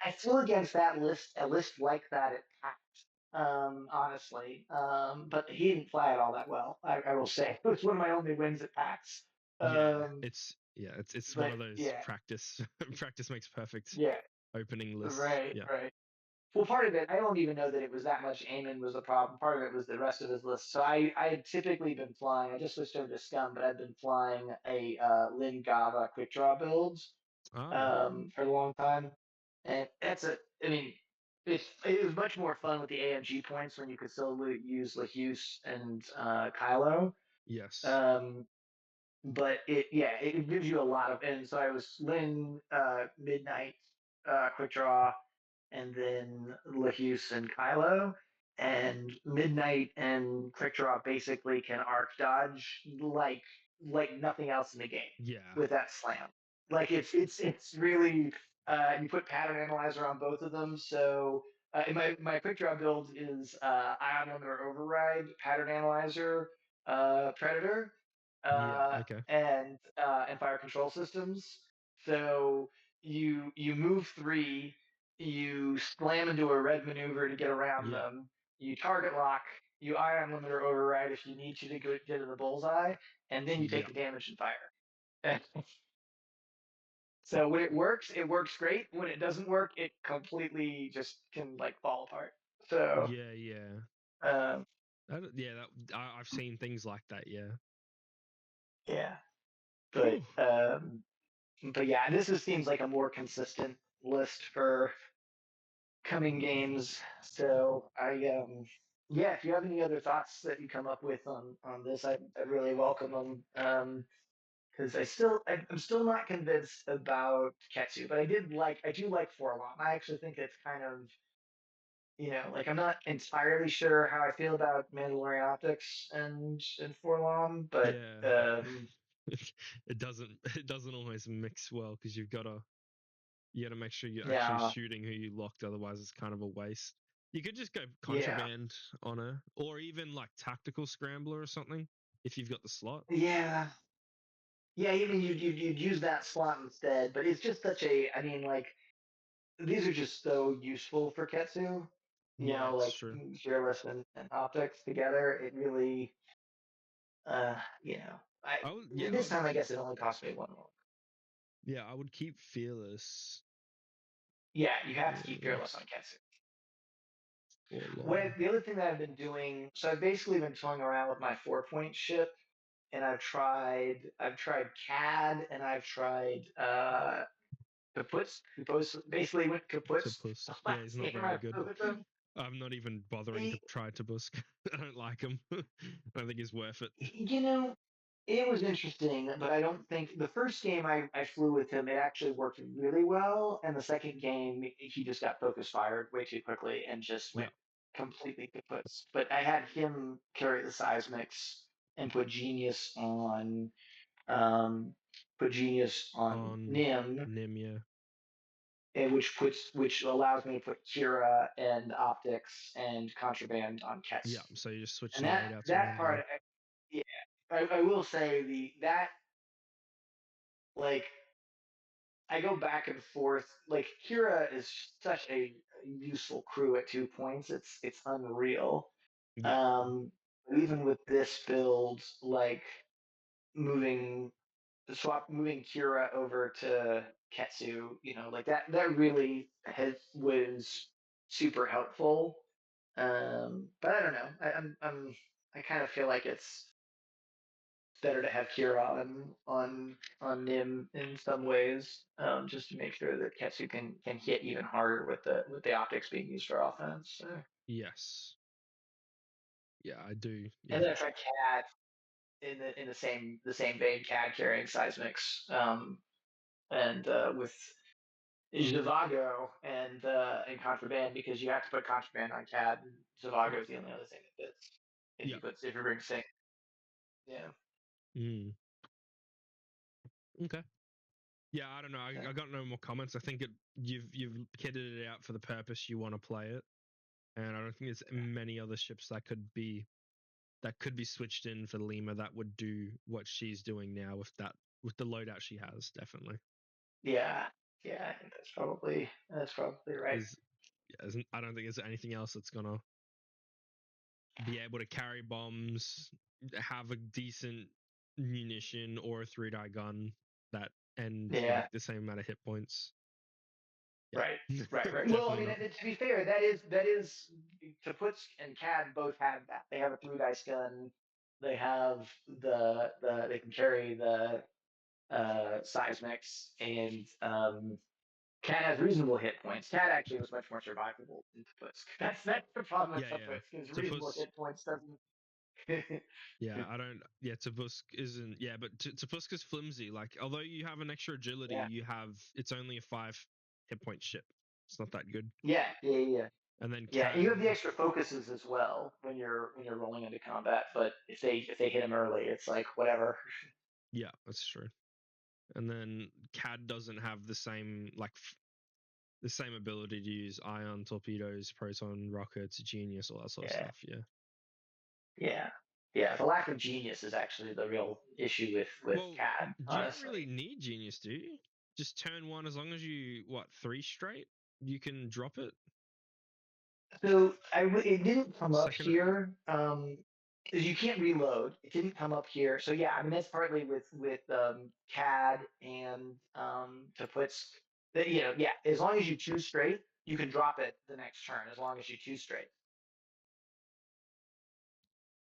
I flew against that list, a list like that at PAX, honestly. But he didn't fly it all that well, I will say. It was one of my only wins at PAX. Yeah, Um, it's one but of those yeah, practice practice makes perfect yeah, opening lists. right, Yeah. right. Well, part of it, I don't even know that it was that much Eamon was a problem. Part of it was the rest of his list. So I had typically been flying, I just switched over to Scum, but I've been flying a Lin Gava quick draw builds Oh, for a long time. And I mean, it was much more fun with the AMG points when you could still use Lacuse and Kylo. Yes. Um, but it gives you a lot of, and so I was Lynn, Midnight, Quick Draw, and then Lacuse and Kylo. And Midnight and Quick Draw basically can arc dodge like nothing else in the game Yeah. with that slam. Like it's really you put pattern analyzer on both of them. So my Quick Draw build is Ion Limiter Override, Pattern Analyzer, Predator, Yeah. Okay. and Fire Control Systems. So you move three, you slam into a red maneuver to get around Yeah. them, you target lock, you ion limiter override if you need to go get to the bullseye, and then you take Yeah. the damage and fire. So when it works great. When it doesn't work, it completely just can like fall apart. So Yeah. Yeah. um, Yeah. I've seen things like that. Yeah. yeah, but Whew. um, but yeah, this just seems like a more consistent list for coming games. So yeah, if you have any other thoughts that you come up with on this, I really welcome them. Because I'm still not convinced about Ketsu, but I do like Forlom. I actually think it's kind of like I'm not entirely sure how I feel about Mandalorian optics and Forlom, but Yeah. It doesn't. It doesn't always mix well because you got to make sure you're actually yeah, shooting who you locked. Otherwise, it's kind of a waste. You could just go yeah, contraband on her, or even like tactical scrambler or something if you've got the slot. yeah. Yeah, even you'd use that slot instead, but it's just such a. I mean, like these are just so useful for Ketsu. Yeah, it's Like true. fearless and optics together. It really, uh, you know, I Yeah, this time I guess it only cost me one more. I would keep fearless Yeah, you have to keep uh, fearless on Ketsu. for long. When the other thing that I've been doing, so I've basically been toying around with my 4 point ship, and I've tried CAD and I've tried Kaputs. Basically went Kaputs Tubusk. the Yeah, he's last not game very I good. played with them. I'm not even bothering to He, try Tubusk. I don't like him. I don't think he's worth it. you know, it was interesting, but I don't think the first game I flew with him, it actually worked really well. And the second game, he just got focus fired way too quickly and just Yeah, went completely kaputs. But I had him carry the seismics and um, put genius on on Nim, Nim. Yeah, and which allows me to put Kira and optics and contraband on yeah. Ketsu. So you just switch And the that loadouts that around. Yeah, part, yeah, I will say the that like I go back and forth. Like Kira is such a useful crew at 2 points. It's unreal. yeah, Um, Even with this build, like moving moving Kira over to Ketsu, like that really was super helpful. But I don't know. I kind of feel like it's better to have Kira on Nim in some ways, just to make sure that Ketsu can hit even harder with the optics being used for offense. So. yes, yeah. I do. And Yeah, then I tried Cad in the same vein, Cad carrying seismics, and with Zhivago and contraband because you have to put contraband on Cad. And Zhivago is the only other thing that fits yeah. if you bring sync. Yeah. Mm. Okay. Yeah, I don't know. Yeah. I got no more comments. I think you've kitted it out for the purpose you want to play it, and I don't think there's many other ships that could be switched in for Lima that would do what she's doing now with the loadout she has. Definitely, Yeah. Yeah. I think that's probably right. I don't think there's anything else that's gonna be able to carry bombs, have a decent munition or a 3-die gun that end like Yeah. the same amount of hit points. Right. Yeah, Right. Well, I definitely mean, not. to be fair, that is Kaputsk and Cad both have that. They have a three dice gun. They have they can carry the seismics, and Cat has reasonable hit points. Cat actually was much more survivable than Tusk. That's the problem with Yeah, yeah. Tusk, because reasonable Topuz, hit points doesn't. yeah, I don't. Yeah, Tobusk isn't. Yeah, but Tobusk is flimsy. Like, although you have an extra agility, Yeah, you have. It's only a 5 hit point ship. It's not that good. yeah. And then Yeah, and you Cad. have the extra focuses as well when you're rolling into combat. But if they hit him early, it's like whatever. Yeah, that's true. And then Cad doesn't have the same the same ability to use ion torpedoes, proton rockets, genius, all that sort of Yeah, stuff. Yeah. yeah. The lack of genius is actually the real issue with Well, CAD, you don't honestly. really need genius, do you? Just turn one as long as you 3 straight, you can drop it. So it didn't come up Second, here. 'Cause you can't reload. It didn't come up here. So yeah, I mean that's partly with CAD and to put yeah. As long as you choose straight, you can drop it the next turn. As long as you choose straight.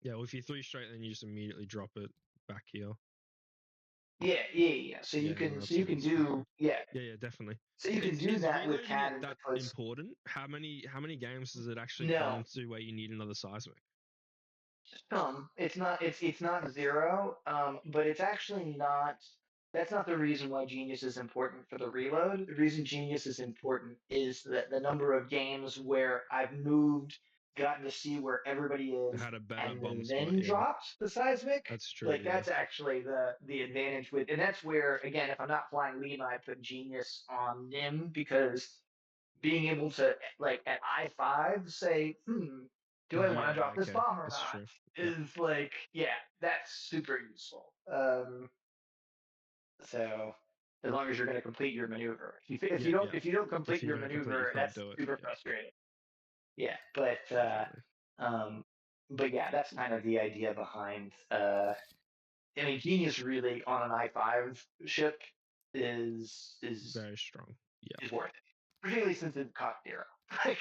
yeah. Well, if you 3 straight, then you just immediately drop it back here. Yeah. So Yeah, you no, can that's do yeah, definitely. So you can do Is that with reloading CAD it and that to put important? How many games does it actually no. come to where you need another seismic? Some. It's not zero, but it's actually not. That's not the reason why Genius is important for the reload. The reason Genius is important is that the number of games where I've moved, gotten to see where everybody It is, had a better bomb and spot. then Yeah, dropped the seismic. that's true. Like Yeah. that's actually the advantage with, and that's where again, if I'm not flying Lima, I put Genius on Nim because being able to like at I5 say, do I want to Yeah. drop this Okay, bomb or that's not? true. Yeah. Is like, yeah, that's super useful. So as long as you're going to complete your maneuver, Yeah. Yeah. if you don't If complete you your don't complete, you maneuver, can't that's do it. super Yeah, frustrating. Yeah, but definitely. um, yeah, that's kind of the idea behind. I mean, Genius really on an I5 ship is Very strong. Yeah, is worth it, particularly since it's cost zero. Like,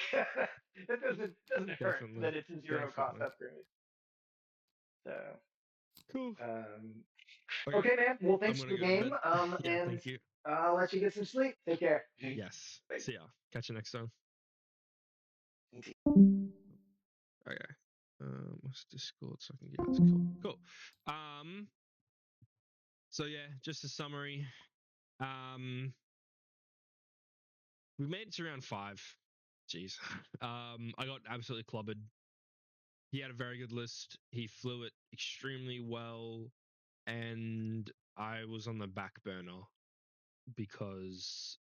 it doesn't hurt definitely. that it's a zero cost Definitely. upgrade. So, Cool. um, Okay. okay, man. Well, I'm thanks for gonna the go to game. bed. Yeah. And Thank you. I'll let you get some sleep. Take care. Yes. Bye. See ya. Catch you next time. Okay. What's Discord so I can get it? Cool. So yeah, just a summary. We made it to round 5. Jeez. I got absolutely clobbered. He had a very good list. He flew it extremely well, and I was on the back burner because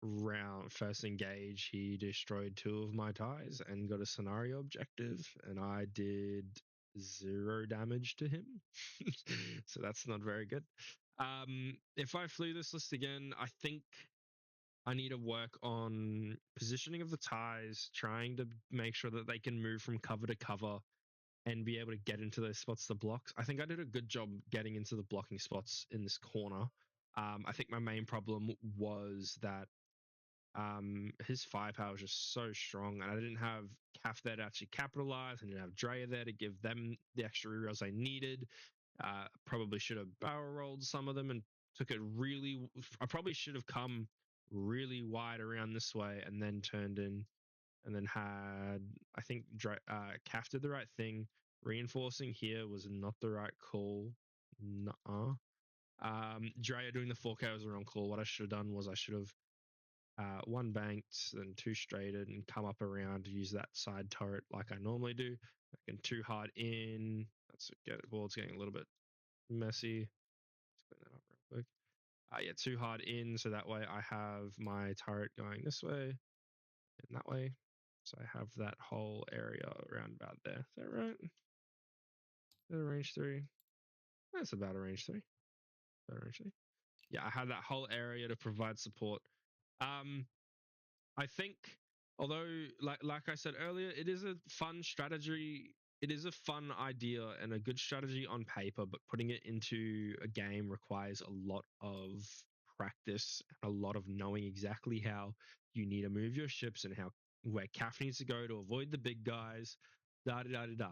round first engage he destroyed 2 of my ties and got a scenario objective, and I did 0 damage to him. So that's not very good. If I flew this list again, I think I need to work on positioning of the ties, trying to make sure that they can move from cover to cover and be able to get into those spots to block. I think I did a good job getting into the blocking spots in this corner. I think my main problem was that his firepower was just so strong, and I didn't have Caf there to actually capitalize. I didn't have Drea there to give them the extra rerolls I needed. Probably should have barrel rolled some of them and took it really. I probably should have come really wide around this way and then turned in, and then had, I think Caf did the right thing. Reinforcing here was not the right call. Nuh-uh. Drea doing the 4K was the wrong call. What I should have done was I should have 1 banked, then 2 straighted, and come up around to use that side turret like I normally do. I can 2 hard in. That's get it. Board's getting a little bit messy. Let's clean that up real quick. Yeah, 2 hard in, so that way I have my turret going this way and that way. So I have that whole area around about there. Is that right? Is that a range 3? That's about a range 3. About a range 3. Yeah, I have that whole area to provide support. I think, although like I said earlier, it is a fun strategy. It is a fun idea and a good strategy on paper, but putting it into a game requires a lot of practice and a lot of knowing exactly how you need to move your ships and how where Caf needs to go to avoid the big guys. Da da da da da.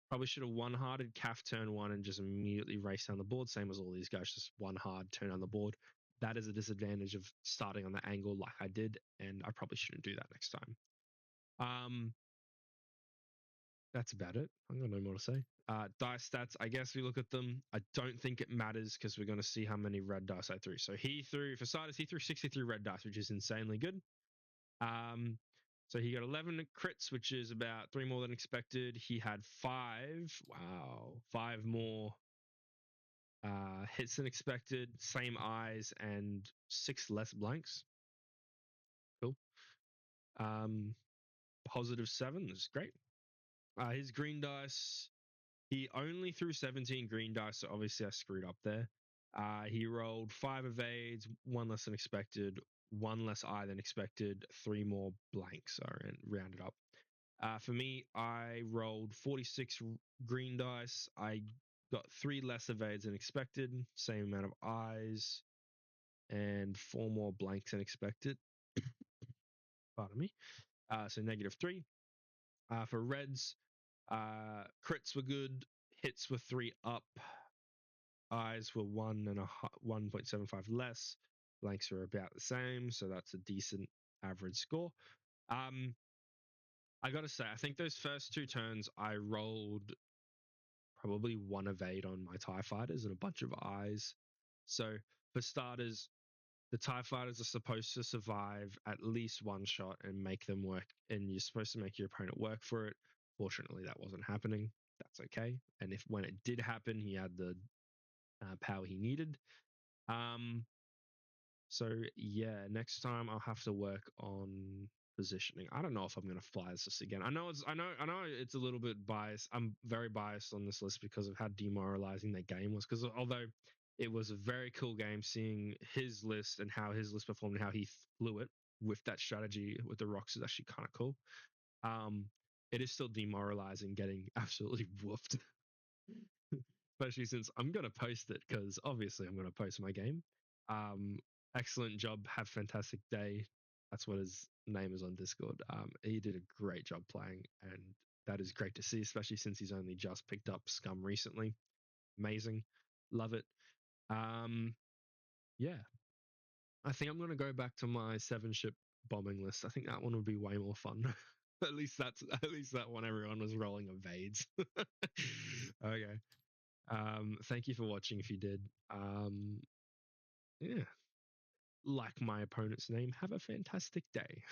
Probably should have 1-hearted Caf turn 1 and just immediately race down the board. Same as all these guys, just 1 hard turn on the board. that is a disadvantage of starting on the angle like I did, and I probably shouldn't do that next time. That's about it. I've got no more to say. Dice stats, I guess we look at them. I don't think it matters because we're going to see how many red dice I threw. So for starters, he threw 63 red dice, which is insanely good. So he got 11 crits, which is about 3 more than expected. He had 5 more hits than expected, same eyes, and 6 less blanks. Cool. +7 is great. His green dice, he only threw 17 green dice, so obviously I screwed up there. He rolled 5 evades, 1 less than expected, 1 less eye than expected, 3 more blanks, and rounded up. For me, I rolled 46 green dice. I got 3 less evades than expected, same amount of eyes, and 4 more blanks than expected. Pardon me. So -3. For reds, crits were good, hits were 3 up, eyes were 1.75 less, blanks were about the same, so that's a decent average score. I gotta say, I think those first 2 turns I rolled probably 1 evade on my TIE fighters and a bunch of eyes. So for starters, the TIE fighters are supposed to survive at least 1 shot and make them work, and you're supposed to make your opponent work for it. Fortunately, that wasn't happening. That's okay. And when it did happen, he had the power he needed. So yeah, next time I'll have to work on positioning. I don't know if I'm going to fly this list again. I know it's a little bit biased. I'm very biased on this list because of how demoralizing that game was. Because although it was a very cool game, seeing his list and how his list performed and how he flew it with that strategy with the rocks is actually kind of cool. It is still demoralizing getting absolutely whooped. Especially since I'm going to post it because obviously I'm going to post my game. Excellent job. Have fantastic day. That's what his name is on Discord. He did a great job playing, and that is great to see, especially since he's only just picked up Scum recently. Amazing. Love it. Yeah. I think I'm going to go back to my 7-ship bombing list. I think that one would be way more fun. At least that one everyone was rolling evades. Okay. Thank you for watching if you did. Yeah. Like my opponent's name, have a fantastic day.